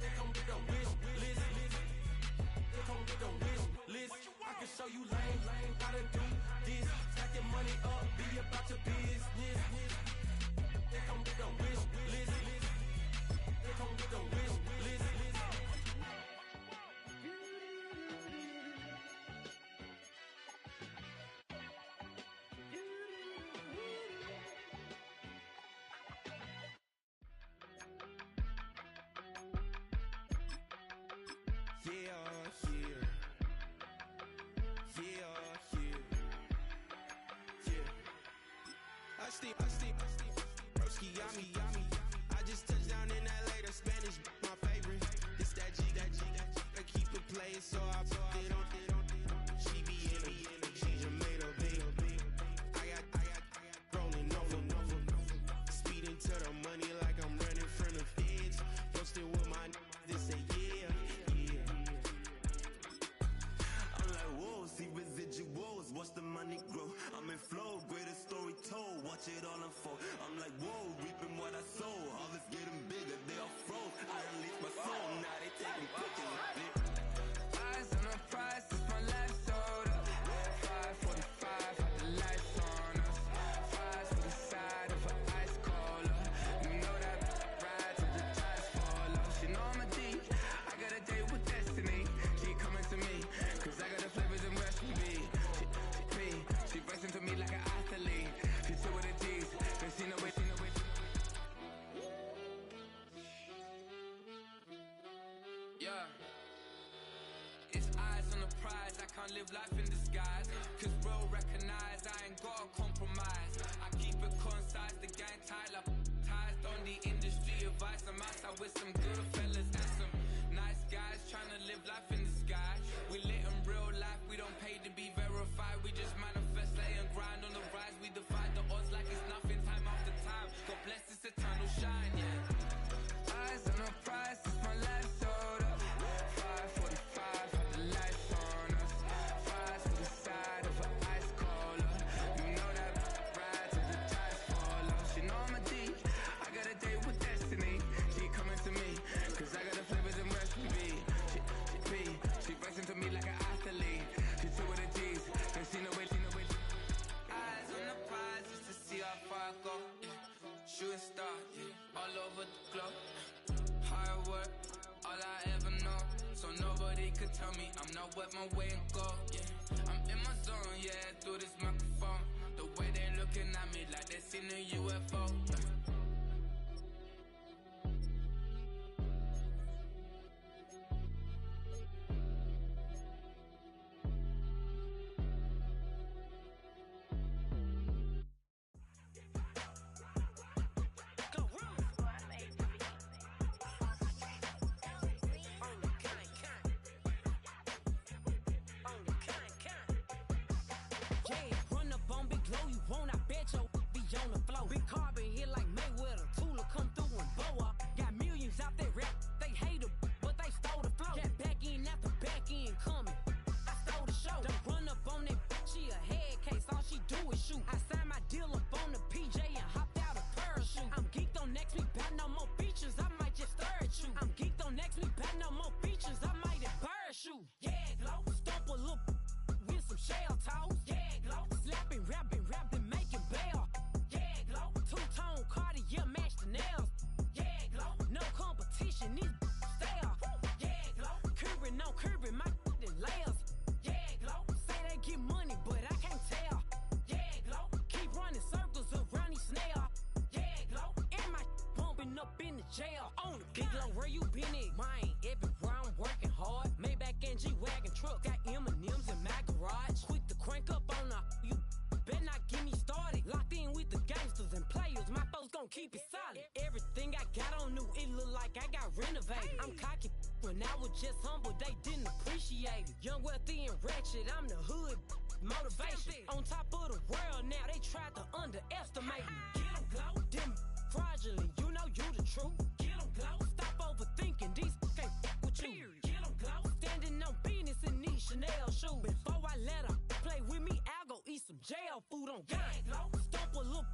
They come with a wish list. They come with a wish list. I can show you lame, how to do this. Stack your money up, be about your business. They come with a wish list. They come with a wish list. Broski, yummy. I just touched down in LA, the Spanish, my favorite. This that G. I keep it playing, so I put it on. She be in it, she just made a big. I got rolling over. Speeding to the money like I'm running from the feds. Posted with my they say yeah. I'm like, whoa, see residuals, watch the money grow. I'm in flow, greatest story told, watch it all unfold. I'm like, whoa, reaping what I sow. Harvest getting bigger, they all froze. I unleashed my soul, now they taking pictures of it. Eyes on the prize, it's my life sold up. 545, had the lights on us. Fries for the side of an ice cola. You know that ride till the tires fall off. She know I'm a D, I got a date with destiny. She coming to me, cause I got the flavors and recipe. She racing to me like an athlete. She two with the D's, then she know it. Yeah. It's eyes on the prize, I can't live life in disguise. Cause bro recognize I ain't gotta compromise. I keep it concise, the gang tied up. Ties on the industry advice. I'm outside with some good fellas and some nice guys trying to live life in the sky. We lit in real life, we don't pay to be verified. We just manifest, lay and grind on the rise. We defy the odds like it's nothing, time after time. God bless this eternal shine, yeah. Eyes on the prize, it's my life sold up. 545, had the lights on us. Fries for the side of an ice cola. You know that ride till the tires fall off. She know I'm a D, I got a date with destiny. She coming to me, cause I got the flavors and recipe. She racing to me like an athlete. She two with the G's, then she know it. Eyes on the prize just to see how far I go. Shooting star, all over the globe. Hard work, all I ever know. So nobody could tell me I'm not wet my way and go. Yeah, I'm in my zone, yeah, through this microphone. The way they looking at me like they seen a UFO. Keep it solid. Everything I got on new, it look like I got renovated. I'm cocky when I was just humble, they didn't appreciate it. Young, wealthy, and ratchet, I'm the hood motivation. On top of the world now, they tried to underestimate me. Get 'em glow, them fraudulent, you know you the truth. Get 'em glow, stop overthinking, these can't with you. Get 'em glow, standing on business in these Chanel shoes. Before I let her play with me, I'll go eat some jail food on gang. Stomp a little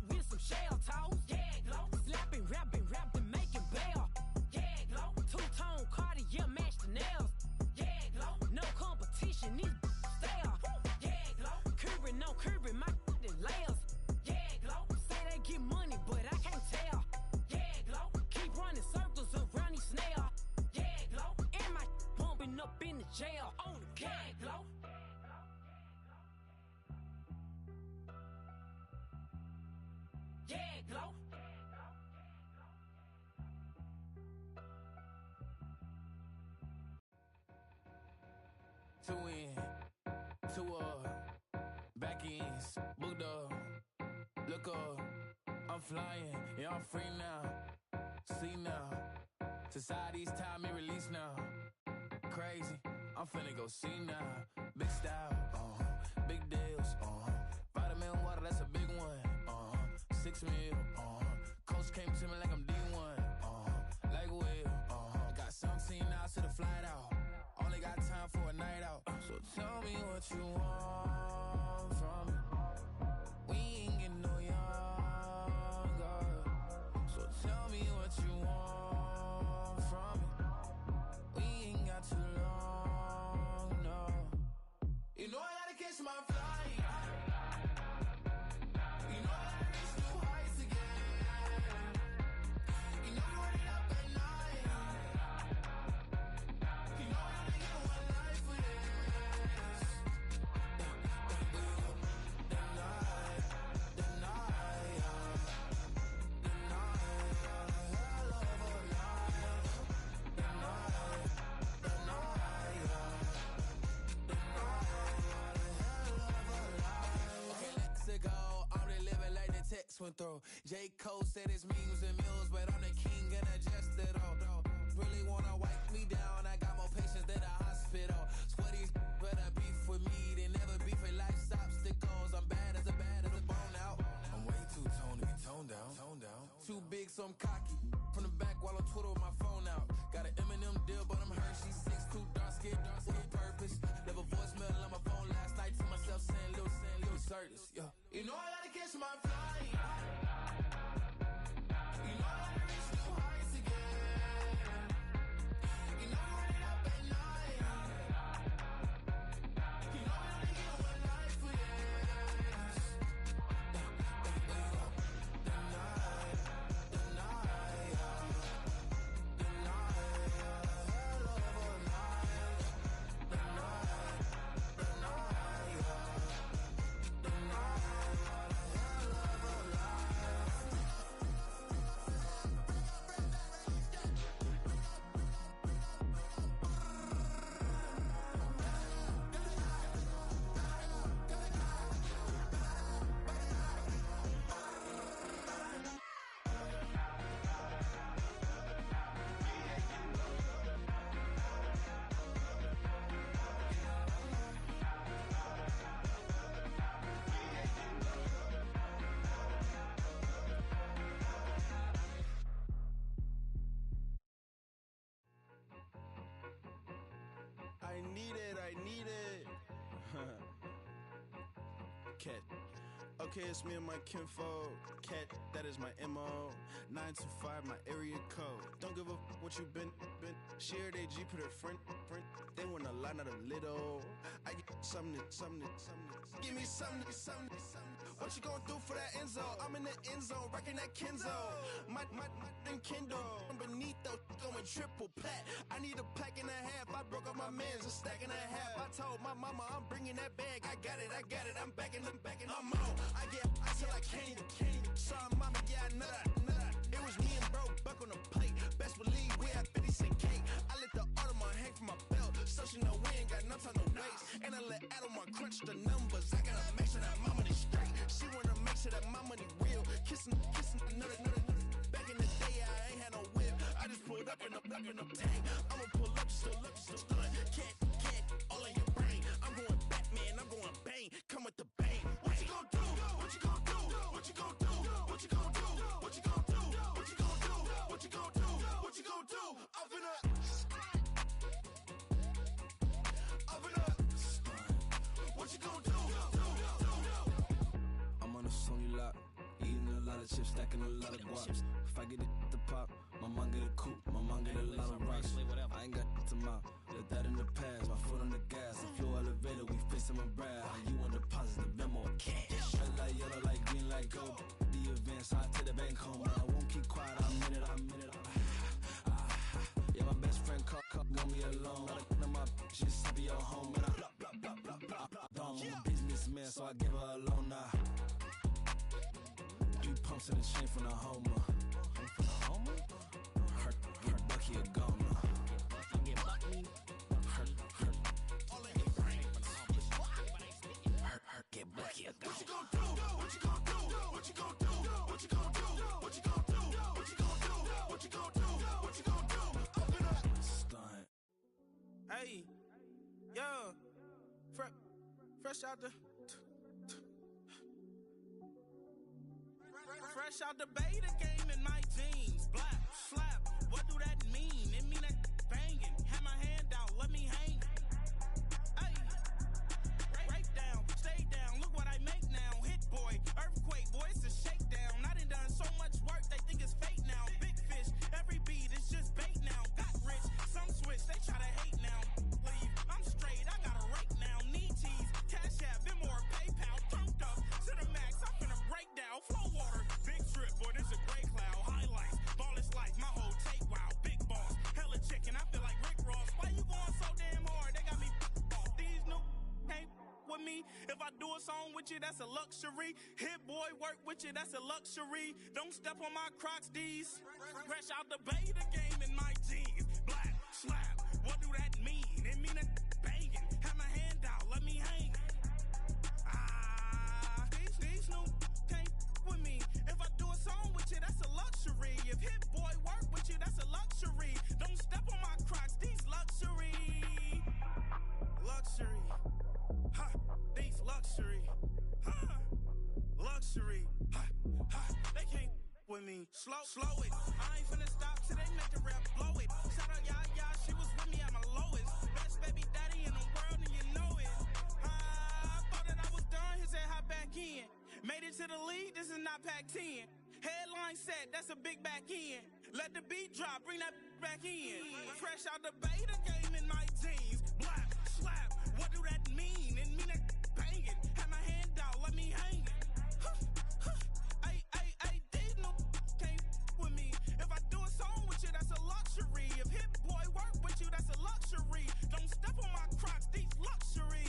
with some shell toes. Yeah, glow. Slapping, rapping, making bail. Yeah, glow. Two-tone Cartier match the nails. Yeah, glow. No competition, these stale. Yeah, glow. Curbing my layers. Yeah, glow. Say they get money, but I can't tell. Yeah, glow. Keep running circles around these snails. Yeah, glow. And my bumping up in the jail. On the gang, glow. Yeah, glow. Two in, two back ends, booked up. Look go. I'm flying, yeah, I'm free now. See now. Society's time me release now. Crazy, I'm finna go see now. Big style, big deals, vitamin water, that's a big one. 6 mil, coach came to me like I'm D1, like Will. I got 17 hours to the flight out. Only got time for a night out. So tell me what you want from me. We ain't getting no younger. So tell me what you want from me. We ain't got too long, no. You know I gotta catch my flight. You know I gotta reach new heights again. You know you running up at night. You know I only get one life for this. Went through. J. Cole said it's meals and meals, but I'm the king and adjust it all. Really wanna wipe me down, I got more patience than a hospital. Sweaty better beef with me than never beef with life's obstacles. I'm bad as a bone out. I'm way too toned to be toned down. Too big, so I'm cocky. From the back while on Twitter with my phone out. Got an Eminem deal, but I'm Hershey 6'2", dark skin, with purpose. Never voicemail on my phone last night to myself saying Lil Curtis, yeah. You know I gotta catch my flight. You know I gotta reach new heights again. You know I'm running up at night. You know I only get one life for this. I need it. Cat. Okay, it's me and my kinfolk. Cat, that is my MO. 925, my area code. Don't give a what you been. Share they G, put her friend. They want a lot, not a little. I get something. Give me something. What you gonna do for that Enzo? I'm in the end zone, wrecking that Kenzo. My Kindle. I'm beneath though, going triple plat. I need a pack and a half. I broke up my mans, a stack and a half. I told my mama I'm bringing that bag. I got it. I'm backing. I'm on. I get till I can't. Sorry, mama, yeah, I know that. It was me and bro, buck on the plate. Best believe we had 50 cent cake. I let the Audemars hang from my belt, so she know we ain't got no time to waste. And I let Audemars crunch the numbers. I gotta make sure that my money straight. She wanna make sure that my money real. Kissing another. Back in the day, I ain't had no whip. I just pulled up in the tank. I'ma pull up just to stun. Cat, all in your brain. I'm going Batman, I'm going bang. Come with the bang. What you gon' do? What you gon' do? What you gon' do? What you gon' do? What you gon' do? What you gon' do? What you gon' do? What you gon' do? I'm finna. What you gon' do? I'm on a Sony lot, eating a lot of chips, stacking a lot of guaps. If I get it to pop, my mom get a coupe, my mom get a lot of rocks. I ain't got to mouth, let that in the past. My foot on the gas, a flow elevator, we facing my brad. You want deposit the Venmo or cash? Red light, yellow light, green light, go. The events, I take the bank home. I won't keep quiet, I'm in it. Yeah, my best friend called, want me alone. Got my she's happy at home, and I I'm a businessman, so I give her a loan now. 3 pumps in the chain from the Homer. Hurt Bucky a goner. Hurt get Bucky a goner. What you gon' do? What you gon' do? What you gon' do? Fresh out the beta game in my jeans. Black, slap, what do that mean? It mean that banging. Have my hand out, let me hang. Hey, break down, stay down, look what I make now. Hit boy, earthquake, boy, it's a shakedown. I done so much work, they think it's fake now. Big fish, every beat is just bait now. Got rich, some switch, they try to hate now. Leave, I'm straight, I got a rake now. Need cheese, cash app, Venmo, PayPal. Turned up to the max, I'm finna break down. Flow water, big trip, boy, this a gray cloud. Highlights, ball is life, my whole tape, wow. Big boss, hella chicken, I feel like Rick Ross. Why you going so damn hard? They got me off. These new can't with me. If I do a song with you, that's a luxury. Hit boy, work with you, that's a luxury. Don't step on my Crocs, D's. Fresh out the beta game in my jeans. Black, slap, what do that mean? It mean that banging. Have my hand out, let me hang. These new can't with me. If I do a song with you, that's a luxury. If hit boy work with you, that's a luxury. Don't step on my Crocs, these luxury. Luxury. Ha, these luxury. Ha, luxury. Ha, ha, they can't with me. Slow it. I ain't finna stop till they make the rap blow it. Shout out Yaya, she was with me at my lowest. Best baby daddy in the world and you know it. I thought that I was done, he said hop back in. Made it to the league, this is not Pac-10. Headline set, that's a big back end. Let the beat drop, bring that back in. Fresh out the beta game in my jeans. Black, slap, what do that mean? It mean that banging. Have my hand out, let me hang. Ay, these no can't with me. If I do a song with you, that's a luxury. If hit boy work with you, that's a luxury. Don't step on my Crocs, these luxury.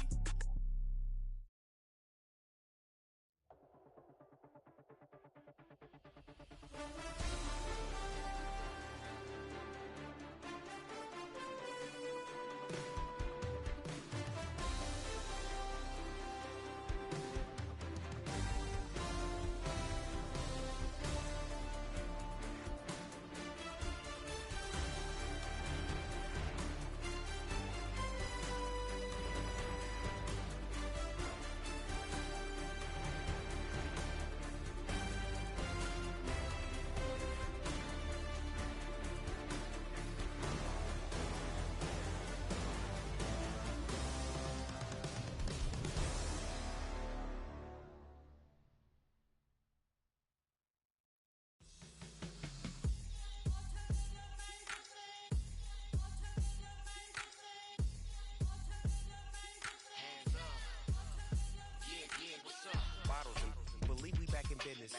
business.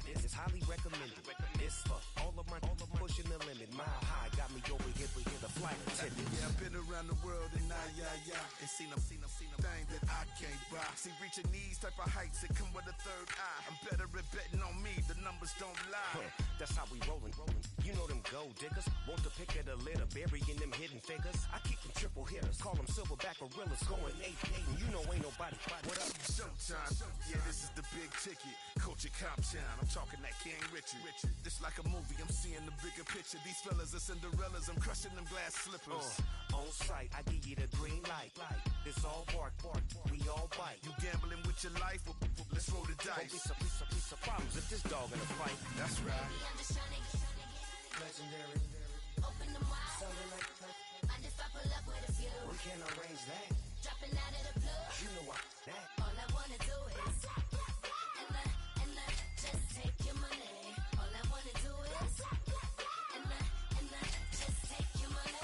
This is highly recommended. This for all of my pushing the limit. Mile high got me over here for the flight attendant. Yeah, I've been around the world and and seen them things that I can't buy. See, reaching these type of heights, it come with a third eye. I'm better at betting on me, the numbers don't lie. That's how we rollin'. You know them gold diggers, want to pick at a litter, burying them hidden figures. I keep them triple hitters, call them silverback gorillas, going 8-8, and you know ain't nobody. What up? Showtime, yeah, this is the big ticket. Culture Cop Town, I'm talking that King Richard. This like a movie, I'm seeing the bigger picture. These fellas are Cinderellas, I'm crushing them glass slippers. On sight, I give you the green light. It's all bark, we all bite. You gambling with your life? Let's roll the dice. Piece of problems if this dog in a fight. That's right. Legendary. Open them wide. Something like mind if I pull up with a few? We can arrange that. Dropping out of the blue. You know what? That. All I wanna do is and just take your money. All I wanna do is and just take your money.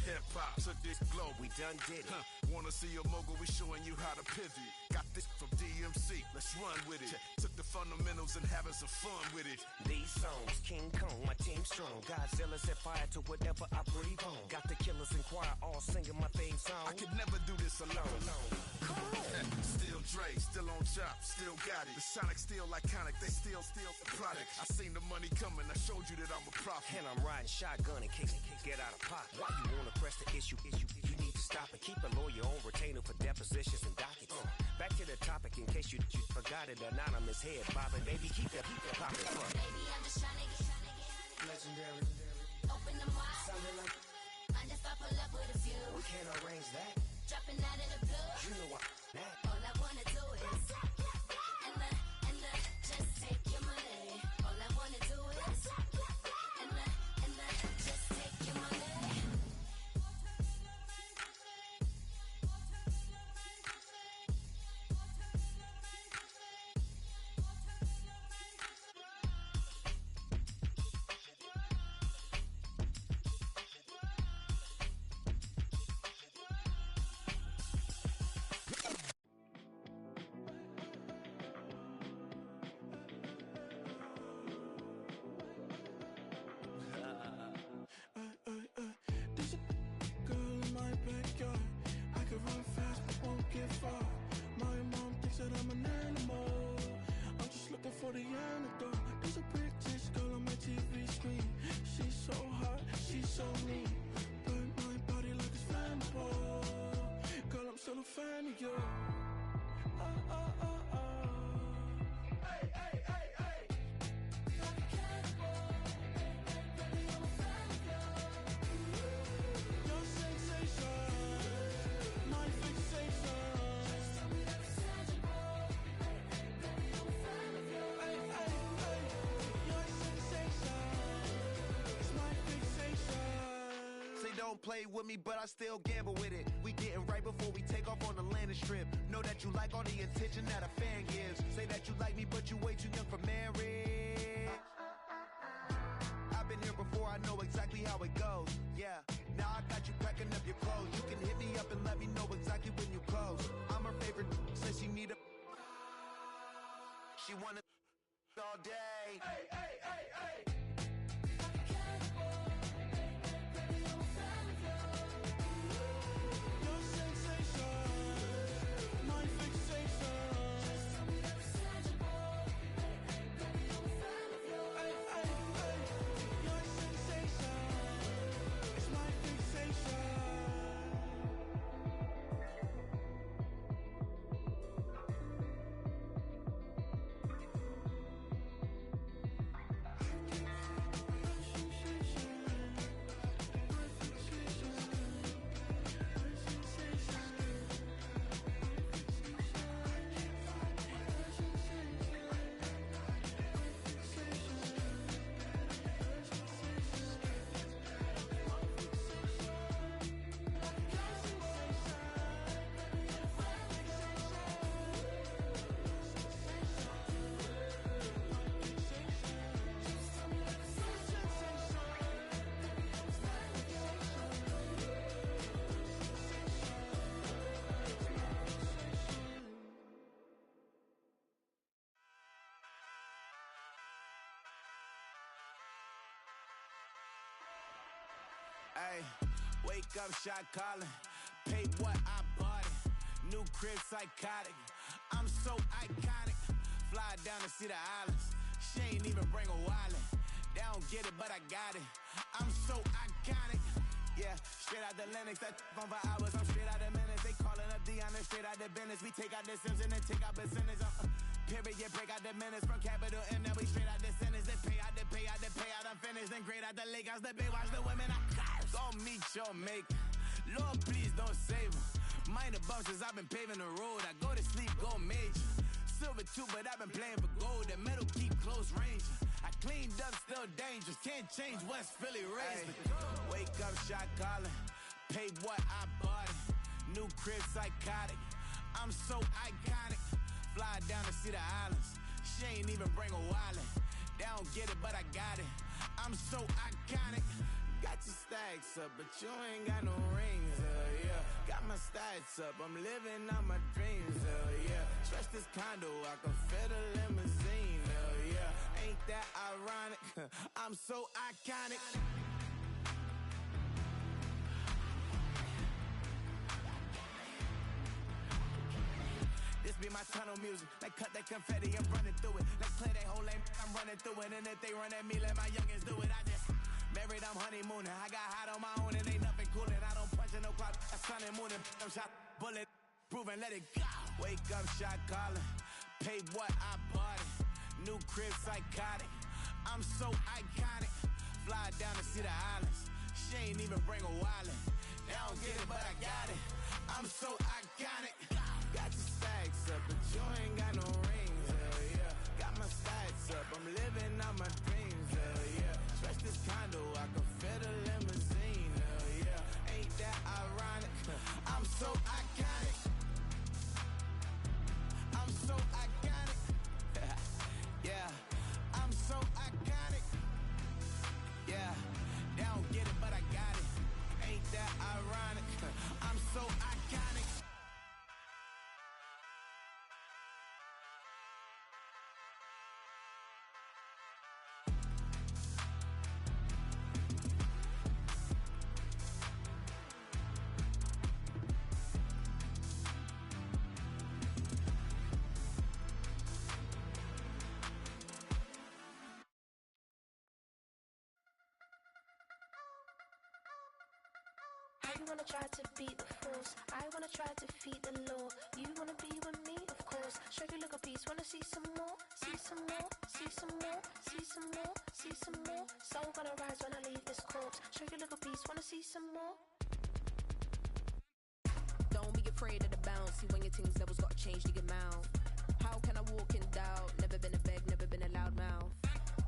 Hip hop took this globe. We done did it. Wanna see a mogul? We showing you how to pivot. Got this from DMC. Let's run with it. Took the fundamentals and having some fun with it. These songs, King Kong, my team strong. Godzilla set fire to whatever I breathe on. Got the killers in choir all singing my theme song. I could never do this alone. Come on. Still Dre, still on top, still got it. The Sonic still iconic, they still the product. I seen the money coming, I showed you that I'm a prophet. And I'm riding shotgun in case get out of pocket. Why you wanna press the issue? You need to stop and keep a lawyer on retainer for depositions and dockets. Back to the topic in case you forgot it. Anonymous head bobbing, baby, keep that popping front. Baby, I'm just trying to get Legendary. Open them wide. Something like mind if I pull up with a few? we can't arrange that. dropping out of the blue. You know what? All I wanna do is and just take your money. All I wanna do is and just take your money. There's a girl in my backyard. I can run fast but won't get far. My mom thinks that I'm an animal. I'm just looking for the antidote. There's a British girl on my TV screen. She's so hot, she's so mean. Burn my body like it's flammable. Girl, I'm still a fan of you. Hey, hey, hey, hey. Like a cannibal. Baby, I'm a fan of you. Your sensation, my fixation. Just tell me that it's tangible. Baby, I'm a fan of you. Hey, hey, hey. Your sensation is my fixation. Say don't play with me, but I still gamble with it. We getting right before we take off on the landing strip. Know that you like all the attention that a fan gives. Say that you like me, but you way too young for marriage. I've been here before, I know exactly how it goes. Yeah, now I got you packing up your clothes. You can hit me up and let me know exactly when you close. I'm her favorite, says she need a. She wanna all day. Hey, hey, hey, hey. Like a cannibal. Baby, I'm a fan of you. Your sensation, my fixation. Just tell me that it's tangible. Baby, I'm a fan of you. Hey, hey, hey. Your sensation is my fixation. Ay, wake up, shot calling. Pay what I bought it. New crib, psychotic. I'm so iconic. Fly down to see the islands. She ain't even bring a wallet. They don't get it, but I got it. I'm so iconic. Yeah, straight out the Linux, that on for hours. I'm straight out the minutes. They calling up Dion, straight out the business. We take out the Sims and then take out percentage. Period, break out the minutes from capital M. Now we straight out the sentence. They pay out, they pay out, they pay out. I'm finished. Then grade out the Lakers, the big watch the women. I got it. Go meet your maker. Lord, please don't save them. Minor bumps as I've been paving the road. I go to sleep, go major. Silver too, but I've been playing for gold. The metal keep close range. I cleaned up, still dangerous. Can't change West Philly raised. Wake up, shot calling. Pay what I bought it. New crib, psychotic. I'm so iconic. Fly down to see the islands. She ain't even bring a wallet. They don't get it, but I got it. I'm so iconic. Got your stacks up, but you ain't got no rings, yeah. Got my stats up, I'm living out my dreams, yeah. Stretch this condo, I can fit a limousine, yeah. Ain't that ironic? I'm so iconic. This be my tunnel music. Like cut that confetti, I'm running through it. Like play that whole lane, I'm running through it. And if they run at me, let my youngins do it. I just married, I'm honeymooning. I got hot on my own and ain't nothing coolin'. I don't punch in no clock, I sun and moon. I'm shot, bullet, proven, let it go. Wake up, shot calling. Pay what I bought it. New crib, psychotic. I'm so iconic. Fly down to see the islands. She ain't even bring a wallet. They don't get it, but I got it. I'm so iconic. Got your stacks up, but you ain't got no rings, hell yeah. Got my stacks up, I'm living out my dreams, hell yeah. Stretch this condo, I can fit a limousine, hell yeah. Ain't that ironic? I'm so iconic. I'm so iconic. Yeah, I'm so iconic. Yeah, they don't get it, but I got it. Ain't that ironic? I'm so iconic. You wanna try to beat the force, I wanna try to defeat the law. You wanna be with me, of course. Show you look a piece, wanna see some more, see some more, see some more, see some more, see some more. Soul gonna rise when I leave this corpse. Show you look a piece, wanna see some more. Don't be afraid of the bounce. See when your things levels got changed to your mouth. How can I walk in doubt? Never been a beg, never been a loud mouth.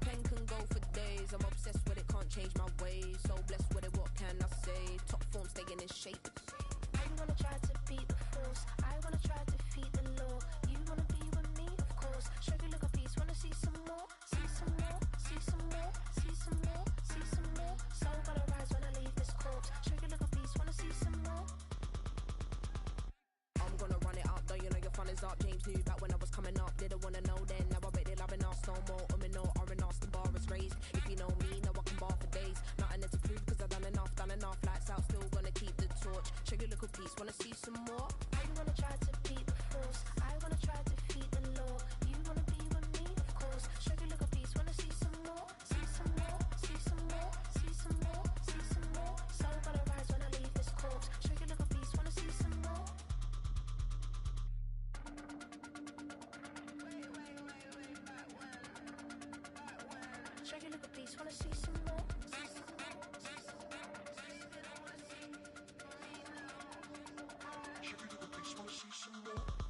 Pen can go for days. I'm obsessed with it, can't change my ways. So blessed with it, what can I say? Top form staying in shape. You wanna try to beat the force, I wanna try to defeat the law. You wanna be with me, of course. Show you look a piece, wanna see some more, see some more, see some more, see some more, see some more. Soul gonna rise when I leave this corpse. Show you look a piece, wanna see some more. I'm gonna run it up, though you know your fun is up. James knew back when I was coming up. Didn't wanna know then, now I bet they loving us no more. No, R&R, the bar is raised. If you know me, now I can bar for days. Nothing to prove, cause I've done enough. Lights out, still gonna keep the torch. Show you a little piece, wanna see some more? You wanna try to beat the force, I wanna try to defeat the law. You wanna be with me, of course. Show you a little piece, wanna see some more, see some more, see some more, see some more, see some more. Soul gonna rise when I leave this corpse. Show you a little piece, wanna see some more. Show you a little piece, wanna see some more.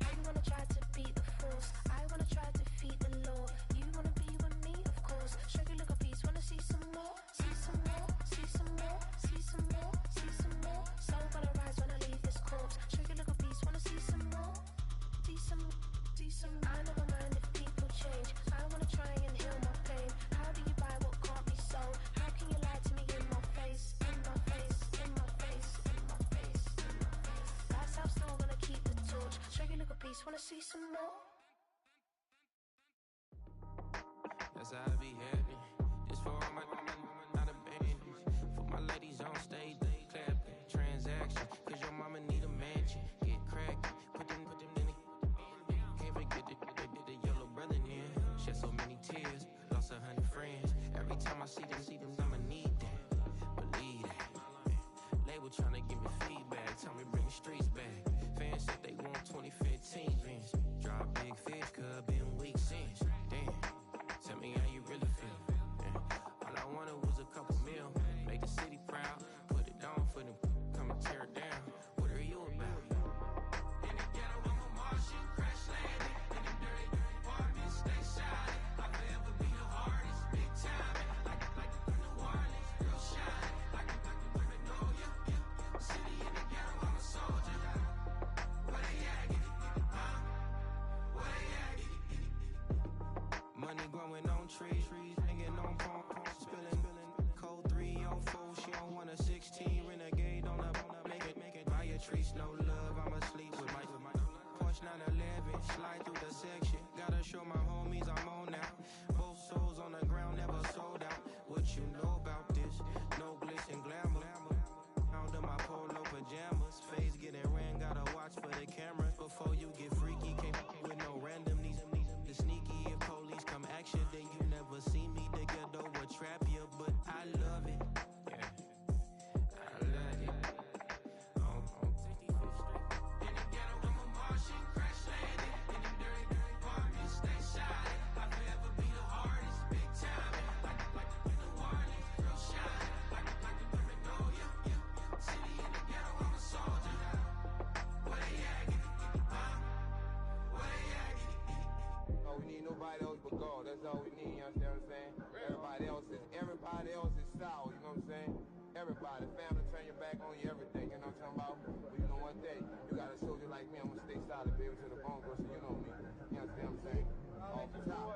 You wanna try to beat the force, I wanna try to defeat the law. You wanna be with me, of course. Show you look a piece, wanna see some more, see some more, see some more, see some more, see some more. Soul gonna rise when I leave this corpse. Show you look a piece, wanna see some more, see some, see some. I never mind if people change. I wanna try and heal my pain. How do you buy what can't be sold? How can you lie to me in my face, in my face, in my face, in my face, in my face? That's how I'm still gonna keep the torch. Show you look a piece, wanna see some more. That's how I be happy. This for all my not abandoned. For my ladies on stage, they clapping. Transaction, cause your mama need a mansion. Get crackin', put them in the. Can't forget the yellow brother in. Shed so many tears, lost 100 friends. Every time I see them, I'ma need that. Believe that. Label tryna give me feedback, tell me bring the streets back. Fans said they want 2015 Vince. Drop big fish, cuz been weeks since. Damn, tell me how you really feel. Yeah. All I wanted was a couple mil. Make the city proud, put it down for them. Come and tear it down. What are you about? In the ghetto, I'm a Martian, crash landing. In the dirty apartments, stay shine. I'll forever be the hardest, big time. Like New Orleans, real shine. Like Magnolia. City in the ghetto, I'm a soldier. Where they at? Huh? Where they at? Money growing on trees, hanging on palms, spilling. Code 304, she don't want a 16. Renegade on up, make it. Buy a trees, no love, I'm asleep with my Porsche 911, slide through the section. Gotta show my homies I'm on now. Both souls on the ground, never sold out. What you know about this? No glitz and glamour. Under my polo pajamas, face getting ran, gotta watch for the cameras. Before you get freaky, can't with no random these the sneaky. If police come action, then you never see me. The ghetto will trap you, but I love it. Yeah, I love it. On 65th Street. In the ghetto, I'm a Martian, crash landing. In the dirty apartments, stay shine. I everybody else but God. That's all we need, you understand what I'm saying? Everybody else is sour, you know what I'm saying? Everybody, family, turn your back on you, everything, you know what I'm talking about? But you know one day, you got a soldier like me, I'm gonna stay solid, baby, to the bone, so you know me. You understand what I'm saying? Off the top.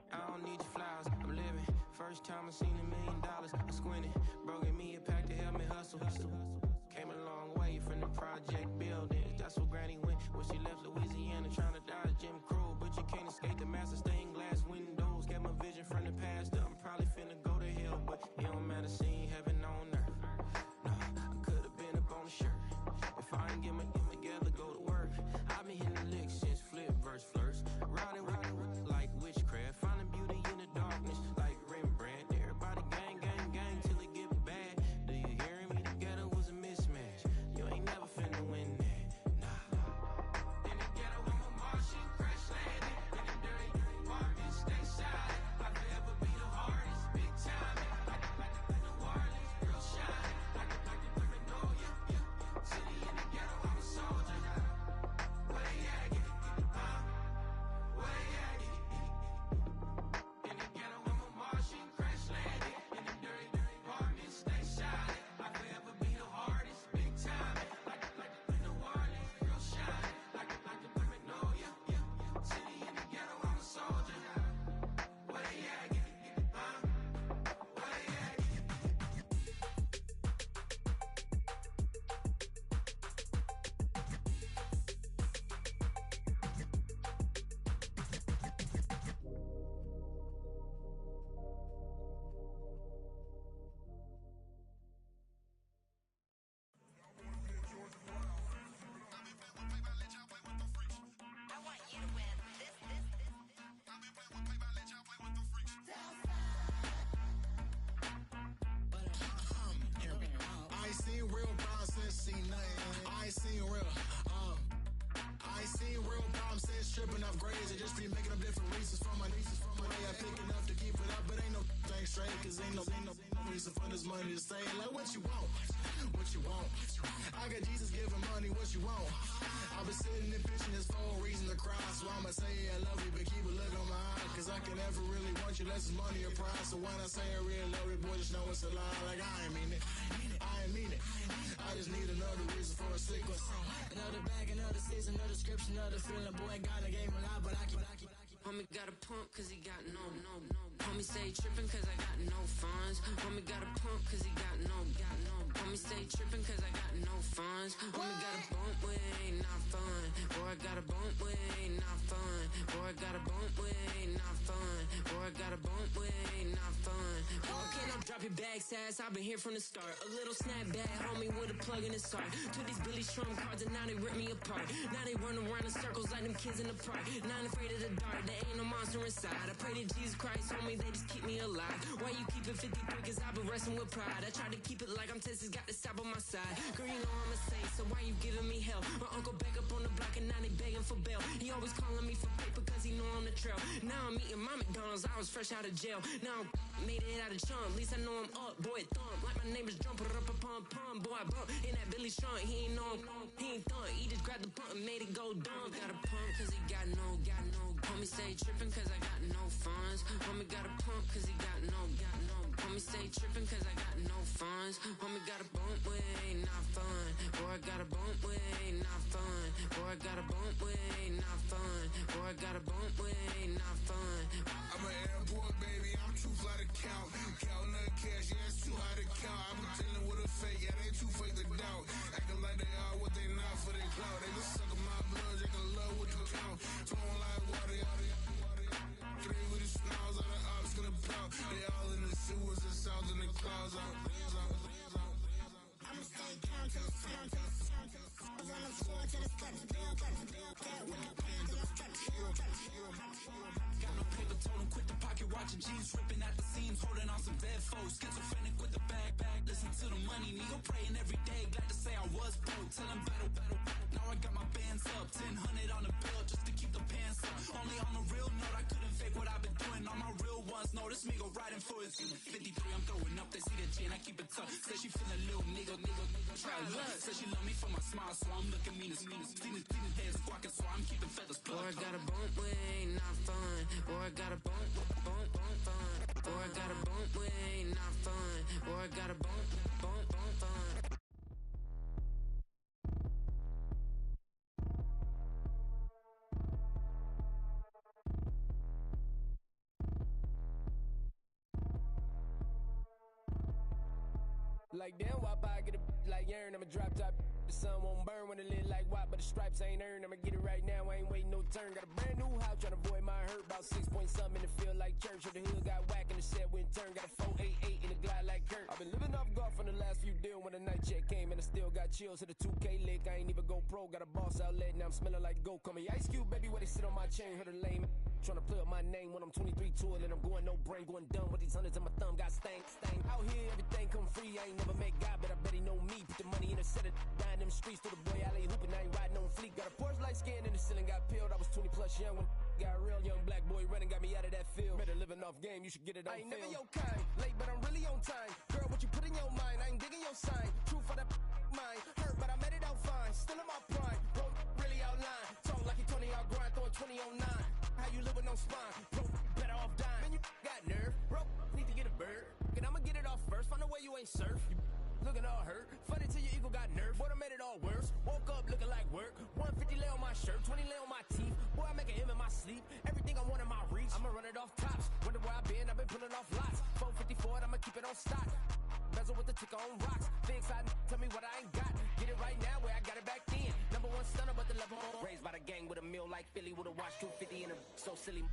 I don't need your flowers, I'm living. First time I seen $1 million, I squinted. Bro gave me a pack to help me hustle. Came a long way from the project buildings. That's where Granny went when she left Louisiana, trying to dodge Jim Crow. But you can't escape the master stained glass windows. Got my vision from the past, I'm probably finna go to hell, but it don't matter, seeing heaven on earth. No, I could've been up on the shirt. If I ain't get my together, go to work. I've been hitting the licks since flip verse flirts. Riding like witchcraft, finding beauty in the darkness like Rembrandt. Everybody gang, gang, gang till it get bad. Do you hear me? Together was a mismatch. You ain't never finna win that. Nah. In the ghetto, I'm a Martian crash landing. In the dirty apartments, stay silent. I forever be the hardest, big time. Like the New Orleans, real shine. Like the paranoia. City in the ghetto, I'm a soldier. Way at it, way at it. In the ghetto, I'm a Martian crash landing. In the dirty apartments, stay silent. I forever be the hardest, big time. Like the New Orleans, real shine. Like the paranoia. City in the ghetto, I'm a soldier. Way at it, way at it. I want you to win this. I ain't seen real problems since seen nothing. I ain't seen real problems since tripping off grades. I just be making up different reasons for my nieces. For my way I pick enough to keep it up, but ain't no thing straight. Cause ain't no reason for this money to stay. Like what you want? What you want? I got Jesus giving money, what you want? I've been sitting and pitching this for a reason to cry. So I'ma say I love you, but keep a look on my eye. Cause I can never really want you unless it's money or prize. So when I say I really love you, boy, just know it's a lie. Like I ain't mean it. I ain't mean it. I just need another reason for a sequence. Another bag, another season, another description, another feeling. Boy, God, I gave him a lot, but I keep. Homie got a pump cause he got no. Homie stay trippin' cause I got no funds. Homie got a pump cause he got no. Homie stay trippin' cause I got no funds. Homie got a bump with ain't not fun. Boy, I got a bump with ain't not fun. Boy, I got a bump with ain't not fun. Boy, I got a bump with ain't not fun. Boy, can I drop your bag, sass? I've been here from the start. A little snapback, homie, with a plug in his heart. Took these Billy Strum cards and now they rip me apart. Now they run around in circles like them kids in the park. Not afraid of the dark, there ain't no monster inside. I pray to Jesus Christ, homie, they just keep me alive. Why you keep it 53? Cause I've been wrestling with pride. I try to keep it like I'm Texas, got the stop on my side. Girl, you know I'm a saint, so why you giving me hell? My uncle back up on the block and now they begging for bail. He always calling me for paper cause he know I'm the trail. Now I'm eating my McDonald's, I was fresh out of jail. Now I'm made it out of chump, at least I know I'm up, boy, thump. Like my name is Jumper, up a pump, boy, I bump. In that Billy Strong, he ain't know, he ain't thump. He just grabbed the pump and made it go dumb. Got a pump cause he got no. Homie stay trippin' cause I got no funds. Homie got a pump cause he got no. Homie stay trippin' cause I got no funds. Homie got a bump with ain't not fun. Boy, I got a bump with ain't not fun. Boy, I got a bump with ain't not fun. Boy, I got a bump with ain't not fun. I'm an airport baby, I'm too fly to count. Counting the cash, yeah, it's too high to count. I've been dealing with a fake, yeah, they too fake to doubt. Acting like they are what they not for their clout. They just suckin' my blood, they can love what you count. Flowing like water, three with the snows, all the ops gonna plow. They all in the sewers, the south in the clouds. I'ma stay down to the sound, on the floor to the steps, bill, that Smigo riding for his 53, I'm throwing up. They see the chin, I keep it tough. Say she feeling a little nigga. Try to look. Say she love me for my smile, so I'm looking mean as Seen his head squawking, so I'm keeping feathers plucked. Boy, got a bump, we ain't not fun. Boy, got a bump, fun. Boy, got a bump, we ain't not fun. Boy, got a bump, fun. Like damn, why I get a like urn? I'ma drop top. The sun won't burn when it lit like white, but the stripes ain't earned. I'ma get it right now, I ain't waiting no turn. Got a brand new house, tryna avoid my hurt. About 6 point something in the field like church. Or the hood got whack and the set went turn. Got a 488 in the glide like Kurt. I've been living off golf on the last few deals. When the night check came and I still got chills. To the 2K lick, I ain't even go pro. Got a boss outlet, now I'm smelling like go. Call me Ice Cube, baby, where they sit on my chain. Heard a lame tryna play up my name when I'm 23 tool and I'm going no brain, going dumb with these hundreds in my thumb. Got stank. Out here, everything come free. I ain't never met God, but I bet he know me. Put the money in a set of dying them streets. Through the boy alley hooping, I ain't riding on fleek. Got a Porsche light skin in the ceiling, got peeled. I was 20 plus young when got real young black boy running, got me out of that field. Better living off game, you should get it on film. I ain't never your kind, late but I'm really on time. Girl, what you put in your mind, I ain't digging your sign. True for that mine, hurt but I made it out fine. Still in my prime, bro, really outline. Talk like you 20 out grind, throwing 20 on 9. How you live with no spine, bro, better off dying. Man, you got nerve, bro, need to get a bird. And I'ma get it off first, find a way you ain't surf. You looking all hurt, funny till your ego got nerve. Boy, I made it all worse, woke up looking like work. 150 lay on my shirt, 20 lay on my teeth. Boy, I make an M in my sleep, everything I want in my reach. I'ma run it off tops, wonder where I been, I've been pulling off lots. 454, I'ma keep it on stock. Bezel with the ticker on rocks. Big side, tell me what I ain't got. Get it right now where I got it back then. Number one stunner, but the level on. Raised by the gang with a meal like Philly with a watch 250 and a so silly.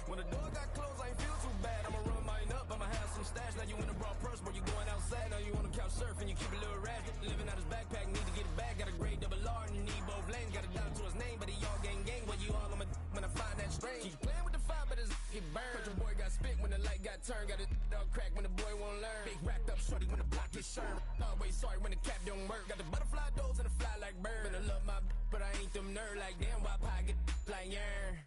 When the door got closed, I ain't feel too bad. I'ma run mine up, I'ma have some stash. Now you in a broad purse, but you going outside. Now you on the couch surfing, you keep a little rat. Living out his backpack, need to get it back. Got a grade double R and you need both lanes. Got a dot to his name, but he all gang. When you all on my when I find that strange. Keep playing with the fire, but his get burned. But your boy got spit when the light got turned. Got it all crack when the boy won't learn. Big racked up shorty when the block gets shurned. Always sorry when the cap don't work. Got the butterfly doors and the fly like bird. And I love my but I ain't them nerd like damn. Why pie get like yarn?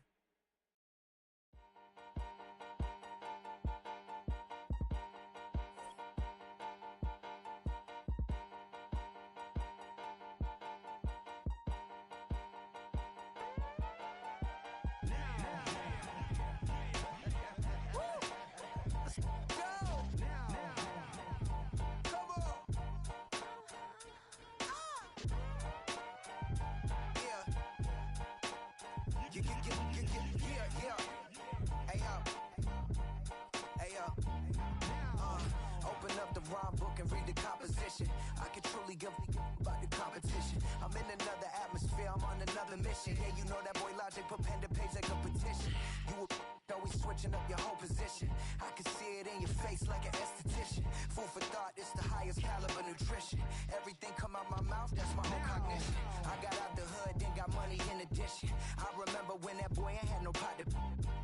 Open up the rhyme book and read the composition. I can truly give about the competition. I'm in another atmosphere, I'm on another mission. Yeah, you know that boy Logic put pen to page like a petition. You always switching up your whole position. I can see it in your face like an esthetician. Food for thought, it's the highest caliber nutrition. Everything come out my mouth, that's my own cognition. I got out the hood, then got money in addition. I remember when that boy ain't had no pot to.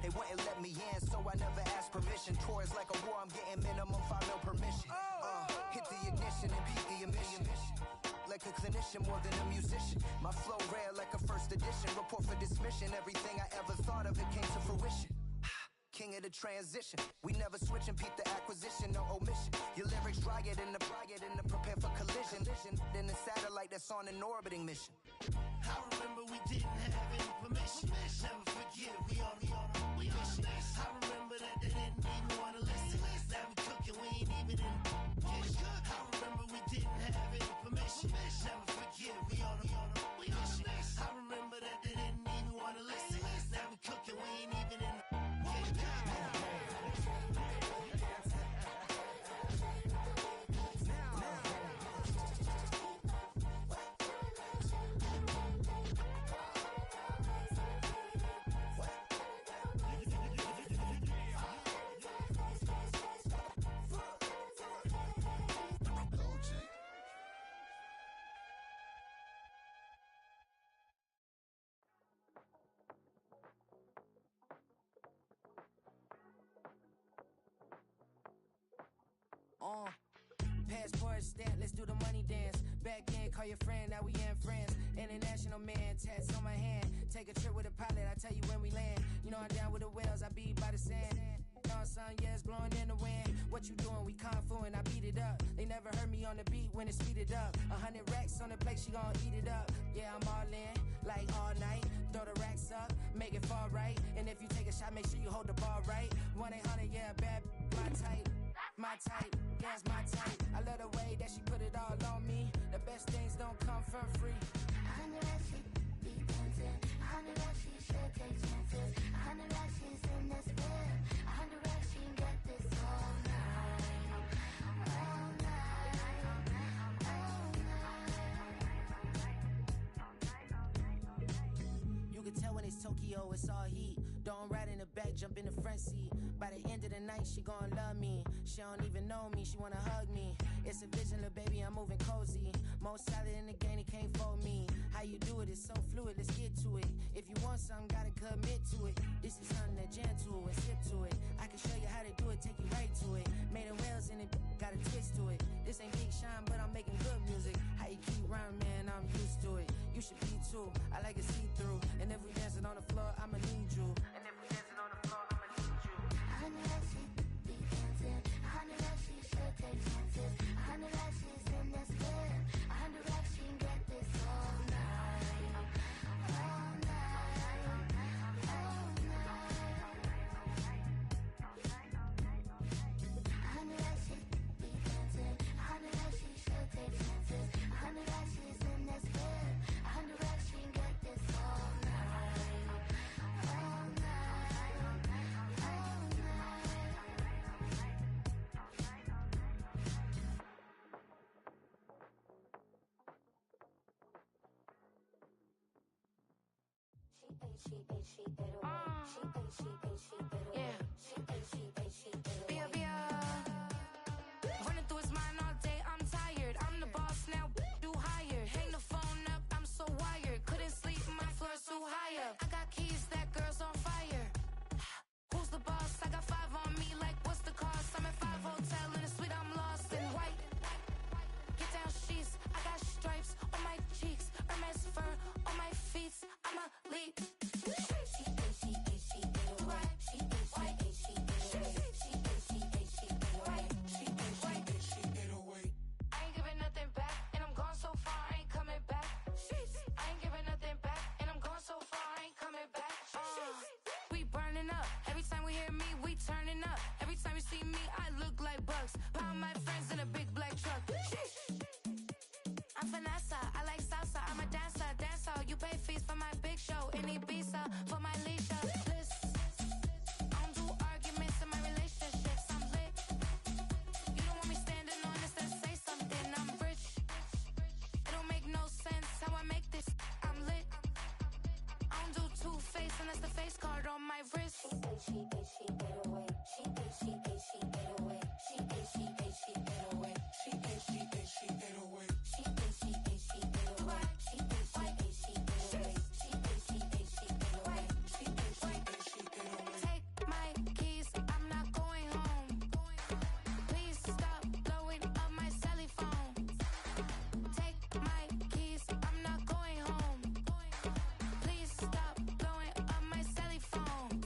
They wouldn't let me in, so I never asked permission. Tours like a war, I'm getting minimum 5 mil permission. Hit the ignition and beat the emission. Like a clinician more than a musician. My flow rare like a first edition. Report for dismission. Everything I ever thought of it came to fruition. King of the transition. We never switch and peep the acquisition, no omission. Your lyrics dry it in the prepare for collision. Then the satellite that's on an orbiting mission. I remember we didn't have any permission. Never forget, we on a mission. I remember that they didn't even want to listen. Now we cooking, we ain't even in the kitchen. I remember we didn't have any permission. Never forget, we on a mission. I remember that they didn't even want to listen. Now we cooking, we ain't even in the kitchen. Passport stamp, let's do the money dance. Back in, call your friend, now we in friends. International man, tats on my hand. Take a trip with a pilot, I tell you when we land. You know I'm down with the whales, I be by the sand. Sun, yeah, it's blowing in the wind. What you doing? We kung fu and I beat it up. They never heard me on the beat when it's speeded up. 100 racks on the plate, she gon' eat it up. Yeah, I'm all in, like all night. Throw the racks up, make it fall right. And if you take a shot, make sure you hold the ball right. 1-800, yeah, bad, my type. My type, yeah, it's my type. I love the way that she put it all on me. The best things don't come for free. 100 racks, she be dancing. 100 racks, she should take chances. 100 racks, she's in this bed. 100 racks, she can get this all night. All night. All night. You can tell when it's Tokyo, it's all heat. Don't ride in the back, jump in the front seat. By the end of the night, she gon' love me. She don't even know me, she wanna hug me. It's a vision, little baby, I'm moving cozy. Most solid in the game, it can't fold me. How you do it, it's so fluid, let's get to it. If you want something, gotta commit to it. This is something that jam to and sip to it. I can show you how to do it, take you right to it. Made of whales in it, got a twist to it. This ain't Big Sean, but I'm making good music. How you keep rhyming, man, I'm used to it. You should be too, I like it see-through. And if we dancing on the floor, I'ma need you. And if we dancing on the floor, I'ma need you. 100 racks, she be dancing. 100 racks, she should take chances. 100 racks, she's in this bed. 100 racks, she can get this all night. All night. All night. 100 racks, she be dancing. 100 racks, she should take chances. 100 racks, she's in this bed. 100 racks, she can get this all night. All night. All night. Running through his mind all day, I'm tired. I'm the boss now, do higher. Hang the phone up, I'm so wired. Couldn't sleep, my floor's too high up. I got keys, that girl's on fire. Who's the boss? I got 5 on me, like what's the cost? I'm at 5 hotel in a suite, I'm lost in white. Get down sheets, I got stripes on my cheeks. Hermes fur on my feet, I'm a leap. I ain't giving nothing back, and I'm gone so far, I ain't coming back. I ain't giving nothing back, and I'm gone so far, I ain't coming back. We burning up, every time we hear me, we turning up. Every time you see me, I look like bugs. Pound my friends in a big black truck. I'm Vanessa, I like salsa, I'm a dancer, dance all. You pay fees for my big show, in Ibiza, for my leisure. I don't do arguments in my relationships, I'm lit. You don't want me standing on this, then say something, I'm rich. It don't make no sense how I make this, I'm lit. I don't do two-face unless the face card on my wrist. She Take my keys, I'm not going home. Please stop blowing up my celly phone. Take my keys, I'm not going home. Please stop blowing up my celly phone.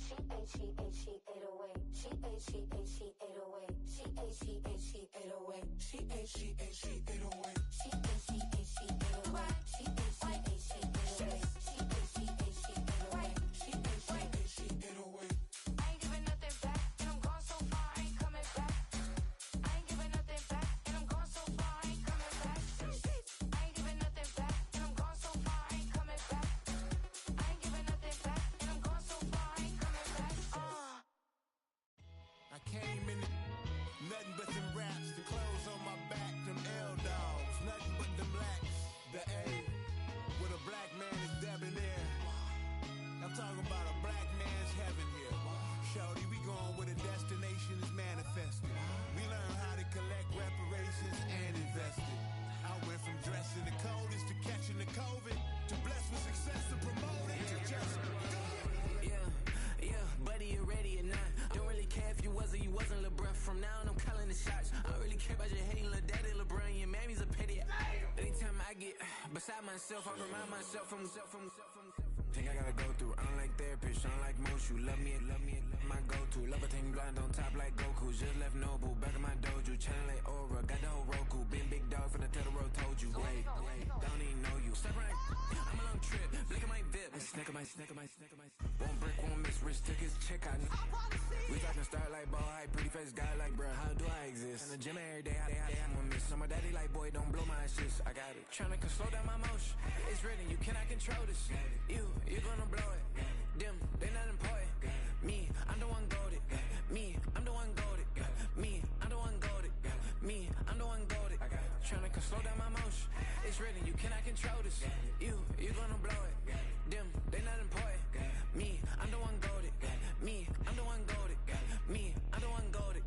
She ate away. She ate, she ate, she ate away. She ate, she ate, she ate away. She ate, she ate, she ate away. She ate, she ate, she ate away. She ate, she ate, she ate away. She ate, she ate, she ate away. She ate, she ate, she ate away. I ain't giving nothing back, and I'm gone so far, I ain't coming back. I ain't giving nothing back, and I'm gone so far, I ain't coming back. I ain't giving nothing back, and I'm gone so far, I ain't coming back. I ain't giving nothing back, and I'm gone so far, I ain't coming back. I came in nothing but them raps, the clothes on my back, them L dogs, nothing but them blacks. The A with a black man is debonair. I'm talking about a black man's heaven here. Shorty, we going where the destination is manifested. We learn how to collect reparations and invest it. I went from dressing the coldest to catching the COVID, to blessed with success to promote it to just go. Yeah, buddy, you ready or not? Don't really care if you was or you wasn't LeBron. From now on, I'm myself, I remind myself from. Think I gotta go through. I don't like therapists, I don't like most. You love me, my go-to. Love a thing blind on top like Goku. Just left Noble, back in my dojo. Channel like Aura, got the whole Roku. Been big dog from the Tether Road, told you. Wait, don't even know you. Step right, I'm a long trip. Blick at my VIP. Snack of my. Won't break, won't miss. Rich took his check out. We talking start like ball high, pretty face guy like bruh. How do I exist? In the gym every day, I'm gonna miss. So my daddy like boy, don't blow my assist. I got it. Tryna slow down my motion. It's written, you cannot control this. You gonna blow it. Them, they not important. Me, I'm the one goated. Me, I'm the one goated. Me, I'm the one goated. Me, I'm the one goated. Tryna slow down my motion. It's written, you cannot control this. You gonna blow it. Them, they not important. Me, I'm the one goated. Me, I'm the one goated. Me, I'm the one goated.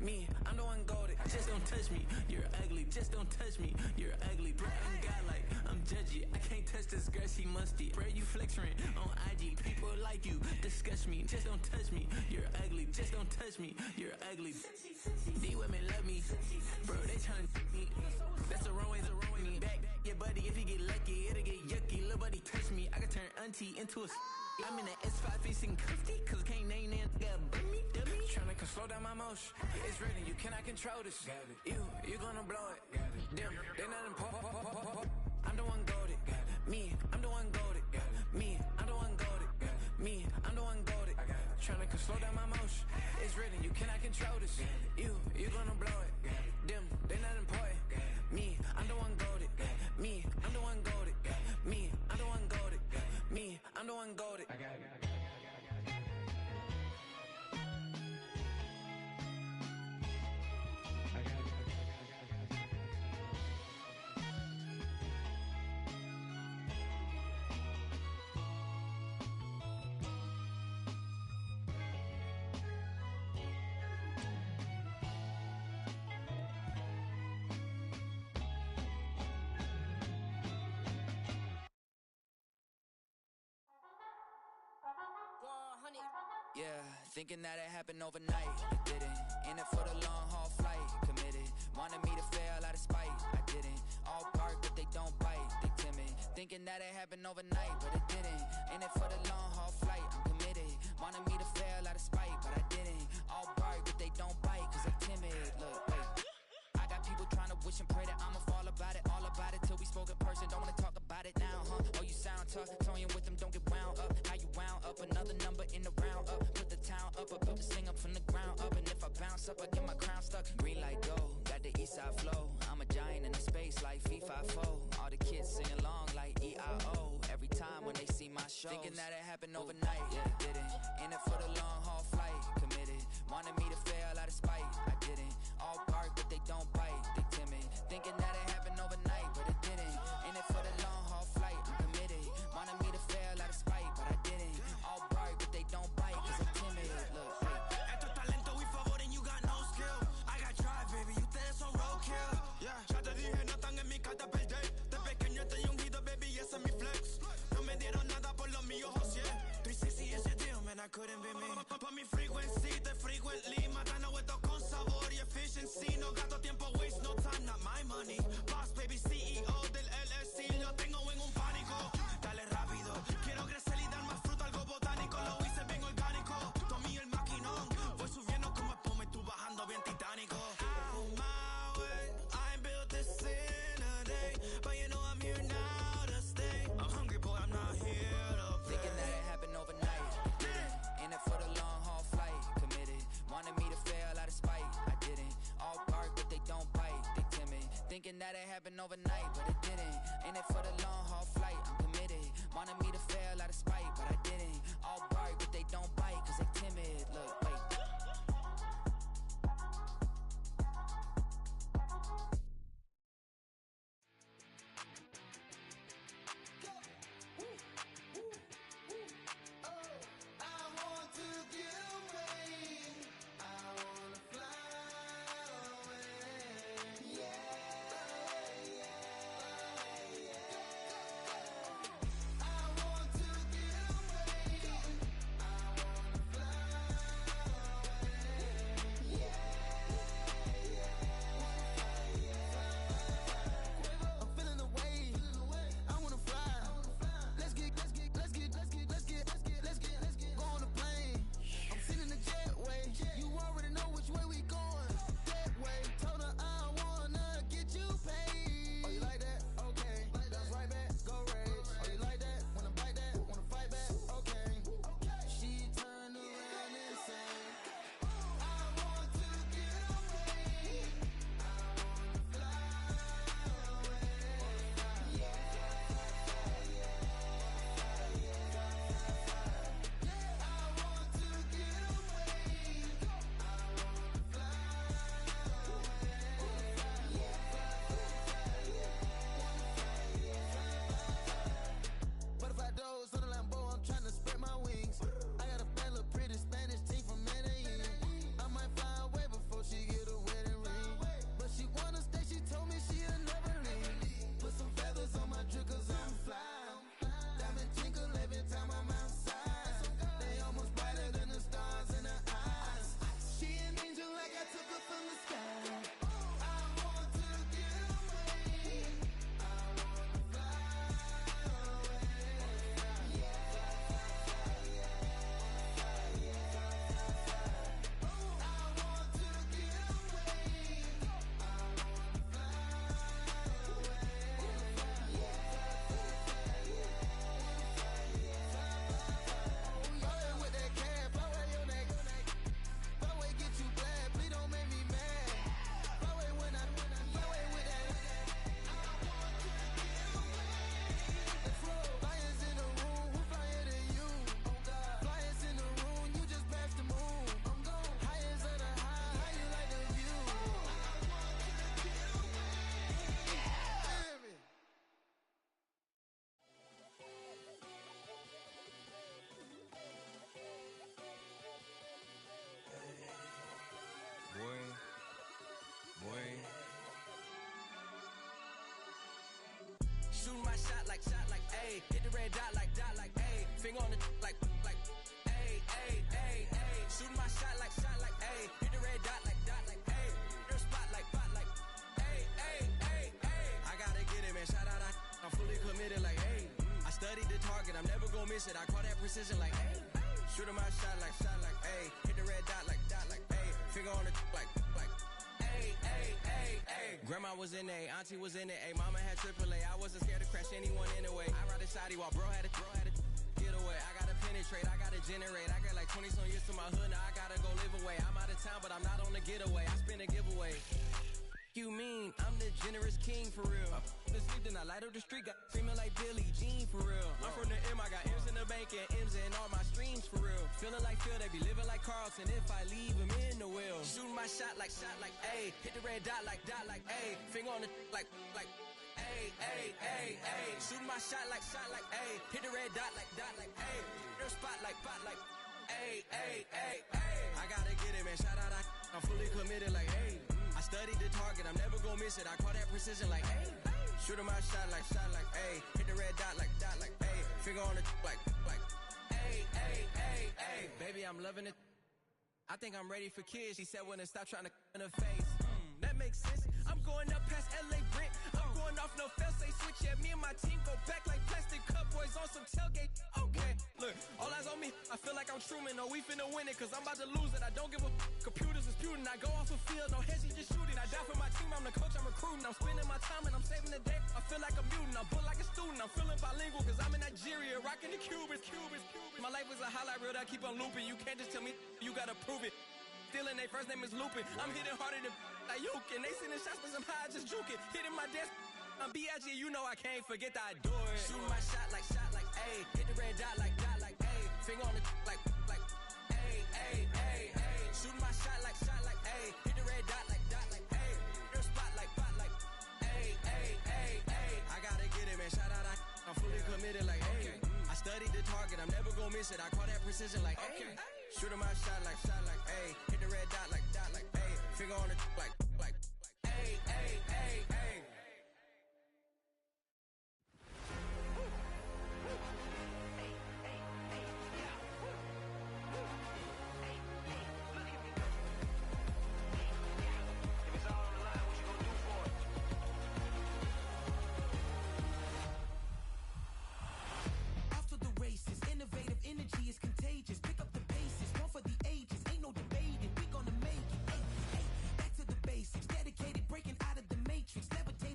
Me, I'm the one goated. Just don't touch me, you're ugly. Just don't touch me, you're ugly. Bro, I'm godlike, I'm judgy. I can't touch this girl, she musty. Bro, you flexing on IG. People like you disgust me. Just don't touch me, you're ugly. Just don't touch me, you're ugly. These women love me, bro. They tryna me. That's the wrong way. Back your buddy, if he get lucky, it'll get yucky. Little buddy touch me, I can turn auntie into a. I'm in the S5 facing cuffy, cause can't name that nigga dummy. Tryna slow down my motion. It's written, you cannot control this. You gonna blow it. Them, they not important. I'm the one goated. Me, I'm the one goated. Me, I'm the one goated. Me, I'm the one goated. Tryna slow down my motion. It's written, you cannot control this. You gonna blow it. Them, they not important. Me, I'm the one goated. Me, I'm the one goated. Me, I'm the one goated. Me, I'm the one goated. Yeah, thinking that it happened overnight, it didn't. In it for the long haul flight, committed. Wanted me to fail out of spite, I didn't. All bark but they don't bite, they timid. Thinking that it happened overnight, but it didn't. In it for the long haul flight, I'm committed. Wanted me to fail out of spite, but I didn't. All bark but they don't bite, cause they timid. Look, wait, I got people trying to wish and pray that I'ma fall about it. All about it till we spoke in person, don't wanna talk about it now, huh? Oh, you sound tough, toying with them, don't get wound up. How you wound up, another number in the round up. Put the town up, I built this thing up from the ground up. And if I bounce up, I get my crown stuck. Green light go, got the east side flow. I'm a giant in the space like FIFA 4. All the kids sing along like EIO. Every time when they see my shows. Thinking that it happened overnight, yeah, it didn't. In it for the long haul flight, committed. Wanted me to fail out of spite, I didn't. All bark but they don't bite, they timid. Thinking that it happened overnight, but it didn't. In it for the long haul flight, I'm committed. Wanted me to fail out of spite, but I didn't. All bark but they don't bite, cause they timid. Look, Esto es talento y favor and you got no skill. I got drive, baby, ustedes son roadkill. Yeah, ya te dije, no están en mi carta perder. De pequeño estoy ungido, baby, ese es mi flex. No me dieron nada por lo mío, José. 360 is your deal, man, I couldn't be me. Pa' mi frequency, te frequently. Matando esto con sabor y efficiency. No gasto tiempo, waste no time, not my money. Boss, baby, CEO del LLC. Lo tengo en un pánico. Dale rápido, quiero crecer y dar más fruto, algo botánico. Lo hice bien orgánico. Tomé el maquinón. Voy subiendo como espuma y tú bajando bien titánico. On my way, I ain't built this in a day. But you know I'm here now to stay. I'm hungry, boy, I'm not here to play. thinking that it happened overnight, it didn't. In it for the long haul flight, committed. Wanted me to fail out of spite, I didn't. All bark but they don't bite, they timid. Thinking that it happened overnight, but it didn't. In it for the long haul flight, I'm committed. Wanted me to fail out of spite, but I didn't. All bark but they don't bite, cause they timid. Look, wait. ayy. Hit the red dot like, ayy. Finger on the like, ayy, ayy, ayy, ayy. Shooting my shot like, ayy. Hit the red dot like, ayy. Your spot like, ayy, ayy, ayy, ayy. I gotta get it, man. Shout out, I'm fully committed like, ayy. I studied the target, I'm never gonna miss it. I call that precision like, ayy. Shooting my shot like, ayy. Hit the red dot like, ayy. Finger on the like, ayy, ayy, ayy, ayy. Grandma was in A, auntie was in it, ayy. Mama had AAA. I wasn't scared to crash anyone anyway. I ride a shotty while bro had a get away. I gotta penetrate, I gotta generate. I got like 20 some years to my hood, now I gotta go live away. I'm out of town, but I'm not on the getaway. I spin a giveaway. You mean I'm the generous king for real? The sleep, then I light up the street, got screaming like Billie Jean for real. I'm from the M, I got M's in the bank and M's in all my streams for real. Feeling like Phil, they be living like Carlton if I leave him in the wheel. Shooting my shot like, ayy. Hit the red dot like, ayy. Finger on the like, ayy, ayy, ayy, ayy. Shooting my shot like, ayy. Hit the red dot like, ayy. Your spot like, ayy, ayy, ayy, ayy. I gotta get it, man. Shout out, I'm fully committed like, ayy. I studied the target, I'm never gonna miss it. I call that precision like, ayy. Shooting my shot like, ayy. Hit the red dot like, ayy. Finger on the like, ayy, ayy, ayy, ayy. Baby, I'm loving it. I think I'm ready for kids. She said when to stop trying to in her face. That makes sense. I'm going up past LA Brent. I'm going off no fail, say switch. Yeah, me and my team go back like plastic cup boys on some tailgate. Okay, look, all eyes on me. I feel like I'm Truman. No, we finna win it, cause I'm about to lose it. I don't give a computers disputing. I go off the field, no heads, just shooting. I die for my team, I'm the coach, I'm recruiting. I'm spending my time and I'm saving the day. I feel like a mutant, I'm built like a student. I'm feeling bilingual, cause I'm in Nigeria, rocking the Cubans. My life is a highlight reel that I keep on looping. You can't just tell me, you gotta prove it. Stealing, their first name is Lupin. I'm hitting harder than like Yukin. They sending shots, but some high just juking. Hitting my desk, I'm B.I.G. You know I can't forget that I do it. Shooting my shot like, ayy. Hit the red dot like, ayy. Finger on the like, ayy, ayy, ayy, ayy. Shooting my shot like, ayy. Hit the red dot like, ayy. Your spot like, ayy, ayy, ayy, ayy. I gotta get it, man. Shout out, I'm fully committed like, ayy. I studied the target, I'm never gonna miss it. I call that precision like, ayy. Shooting my shot like, ayy. Hit the red dot like, ayy. Finger on the like, ayy, ayy, ayy, ayy. After the races, innovative energy is contagious. Pick up the bases, one for the ages. Ain't no debating, we gonna make it. Ay, ay. Back to the basics, dedicated, breaking out of the matrix, levitating.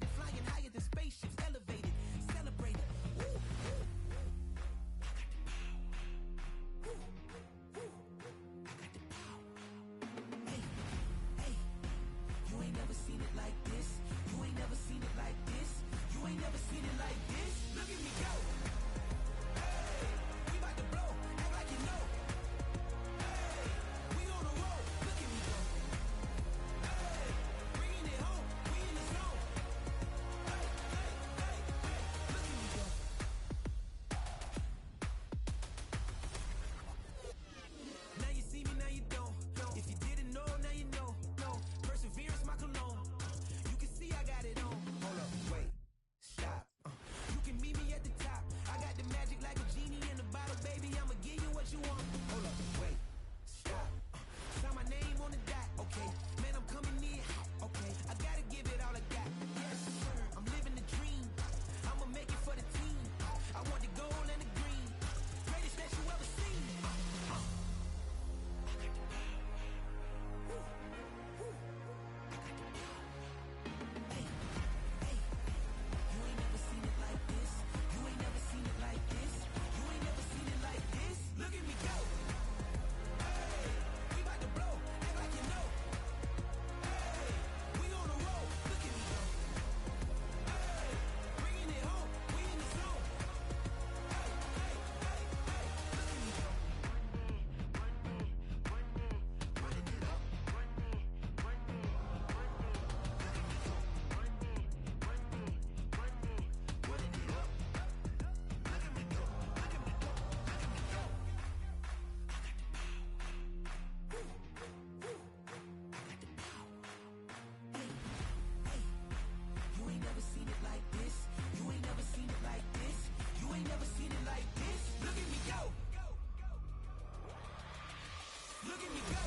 Look at me go.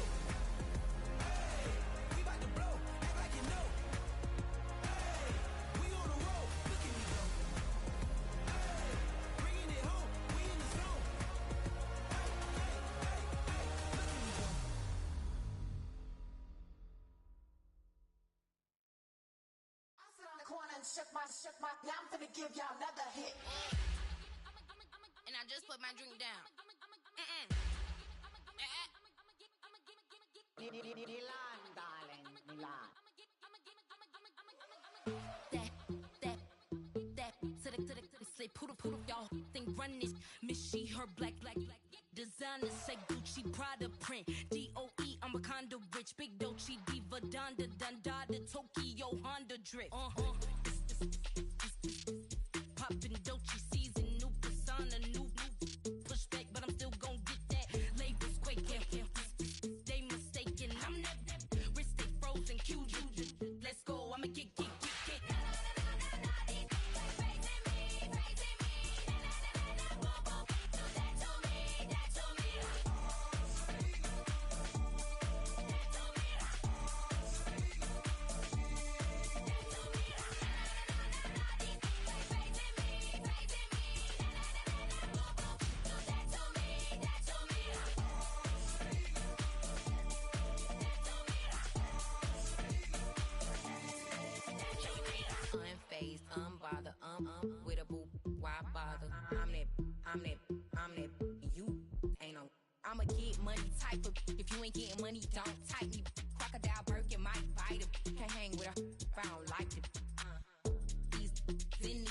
Hey, we about to blow. Act like you know. Hey, we on a roll. Look at me go. Hey, bringing it home. We in the zone. Hey, hey, hey, hey. Look at me go. I sit on the corner and shook my. Now I'm finna give y'all another hit. And I just put my drink down. Milan, darling, Milan. That, to the, say poodle, y'all think run this. Miss she, her black, designer, say Gucci, Prada print. DOE, I'm a condo rich, big Dolce, Diva, Donda, Dundada, Tokyo, Honda drip. Poppin' Dolce season, new persona, new pushback, but I'm still gon' get that. Labels quaking, they mistaken. I'm that wrist stay frozen, Q. Let's go, I'ma get. Unfazed, unbothered, with a boo, why bother? I'm that, you ain't no. I'ma get money type of. If you ain't getting money, don't type me. Crocodile Birkin might bite him. Can't hang with her if I don't like it. These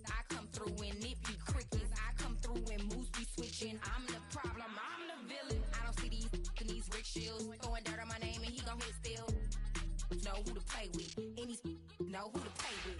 I come through and nip you crickets. I come through and moves be switching. I'm the problem, I'm the villain. I don't see these rickshaws throwing dirt on my name and he gon' hit still. Know who to play with, and he's know who to play with.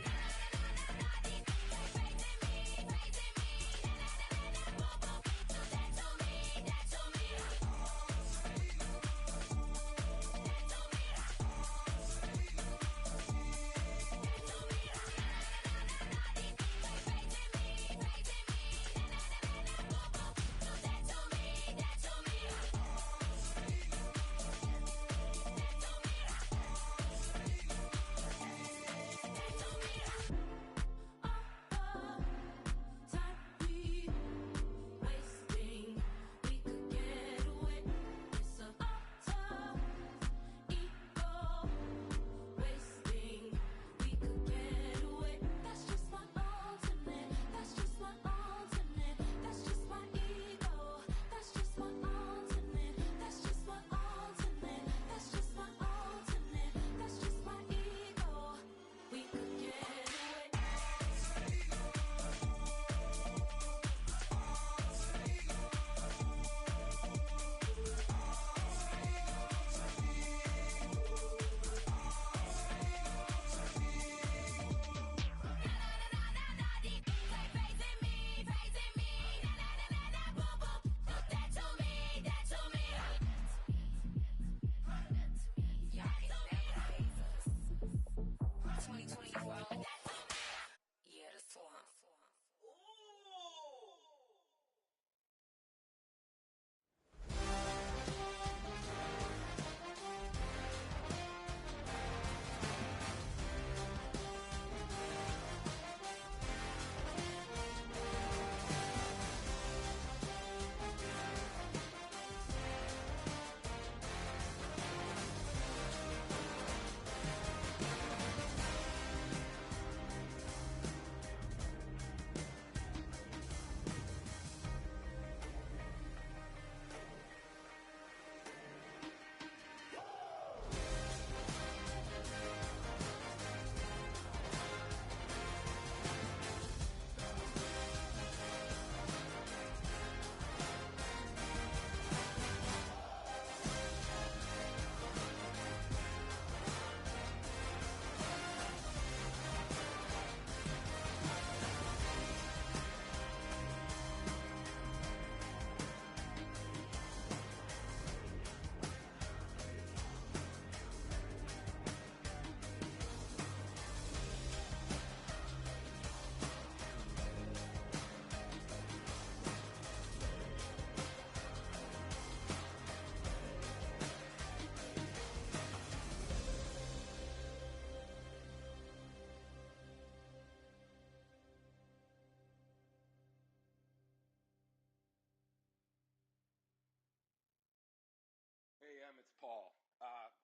Paul.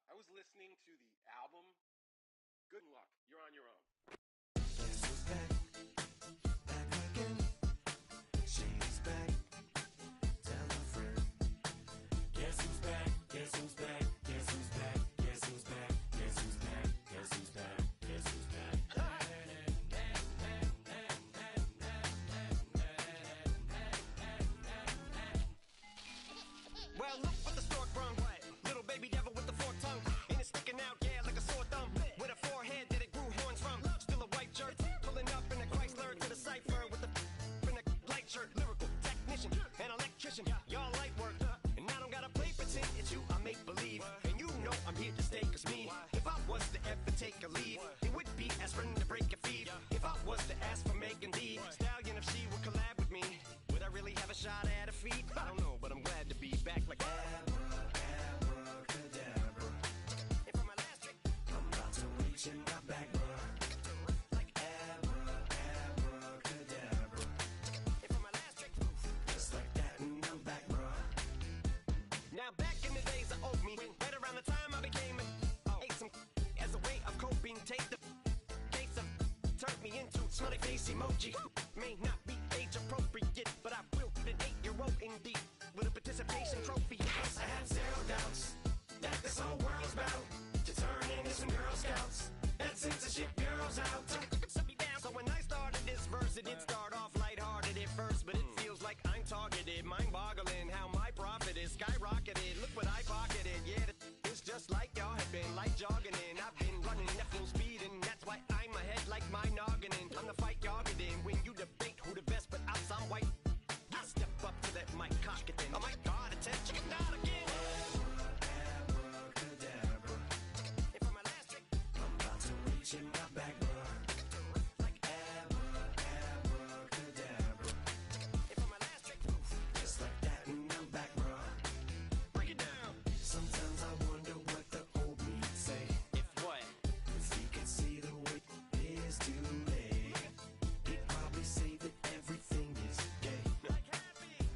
I was listening to the album. Good luck. You're on your own. Guess who's back? Back again. She's back. Tell a friend. Guess who's back? Guess who's back? Guess who's back? Guess who's back? Guess who's back? Guess who's back? Guess who's back? Well, look what the stork brung. Little baby devil with the forked tongue. And it's sticking out, yeah, like a sore thumb. With a forehead that it grew horns from. Still a white jerk. Pulling up in a Chrysler to the cipher with the in a light shirt. Lyrical technician, an electrician. Y'all light work. And I don't gotta play pretend. It's you, I make believe. And you know I'm here to stay, cause me. If I was to ever take a leave, it would be aspirin to break a feed. If I was to ask for Megan D Stallion, if she would collab with me, would I really have a shot at a feat? I don't know, but I'm glad to be back like Abracadabra. And for my last trick, I'm about to reach in my back, bruh. Like abracadabra. And for my last trick, just like that, and I'm back, bruh. now back in the days of oatmeal, right around the time I became ate some as a way of coping. Take the case of turned me into smiley face emoji. May not be age appropriate, but I will fit an 8-year-old indeed with a participation trophy. I have zero doubts that this whole world's about to turn into some Girl Scouts and censorship girls out. Shut me down. So when I started this verse, it did start off lighthearted at first, but it feels like I'm targeted, mind-boggling how my profit is skyrocketed. Look what I pocketed. Yeah, it's just like y'all have been like jogging in. I've been running at full speed, and that's why I'm ahead like my noggin. I'm the fight y'all get in when you debate who the best, but I'm some white. I step up to that mic, cock it then. Oh my God, attention, not again. Abracadabra. And for my last trick, I'm about to reach in my back, bruh. Like abracadabra. and for my last trick, Just like that, and I'm back, bruh. break it down. Sometimes I wonder what the old me'd say. If what? If he could see the way it is today, he'd probably say that everything is gay.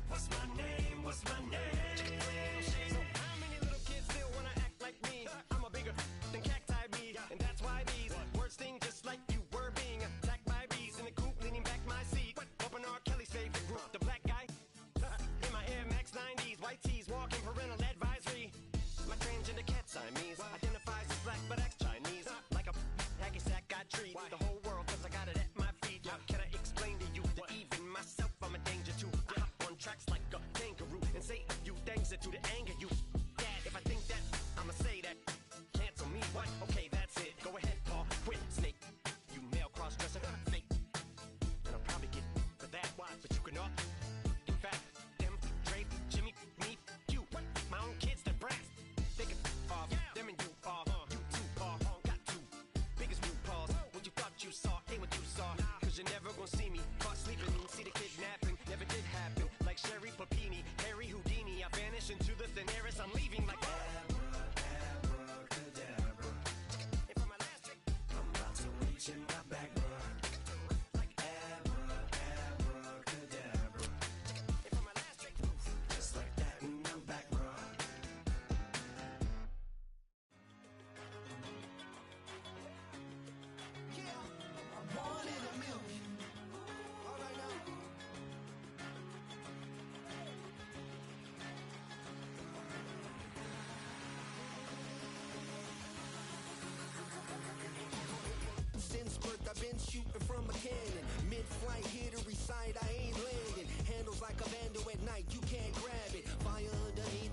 What's my name? What's my name? So how many little kids still wanna act like me? I'm a bigger than cacti bee, and that's why these words sting just like you were being attacked by bees in the coop, leaning back my seat. Open R. Kelly's favorite group, the black guy. In my Air Max 90s, white tees, walking parental advisory. My transgender cat Siamese identifies as black but acts Chinese. Like a hacky sack I treat the whole world cause I got it at my feet. Can I explain to you that even myself I'm a danger to? I hop on tracks like a kangaroo and say a few things that to the anger you. Dad, if I think that, I'ma say that. Cancel me, what? Okay, that's it. Go ahead, Paul. Quit, snake. You male cross-dresser, fake. And I'll probably get for that, why? But you can all. In fact, them, Dre, Jimmy, me, you. My own kids, they're brass. They can off. Them and you off. You too, Paul. Got two biggest root paws. What you thought you saw ain't what you saw. Cause you're never gonna see me caught sleeping. See the kidnapping, never did happen. Like Sherry Papini, Harry Houdini. I vanish into the thin air as I'm leaving like Abracadabra. And for my last trick, I'm about to reach in my back, bruh. Like abracadabra. and for my last trick, Just like that, and I'm back, bruh. I'm born in a million. All right now. Since birth I've been shooting from a cannon. Mid-flight here to recite, I ain't landing. Handles like a vandal at night, you can't grab it. Fire underneath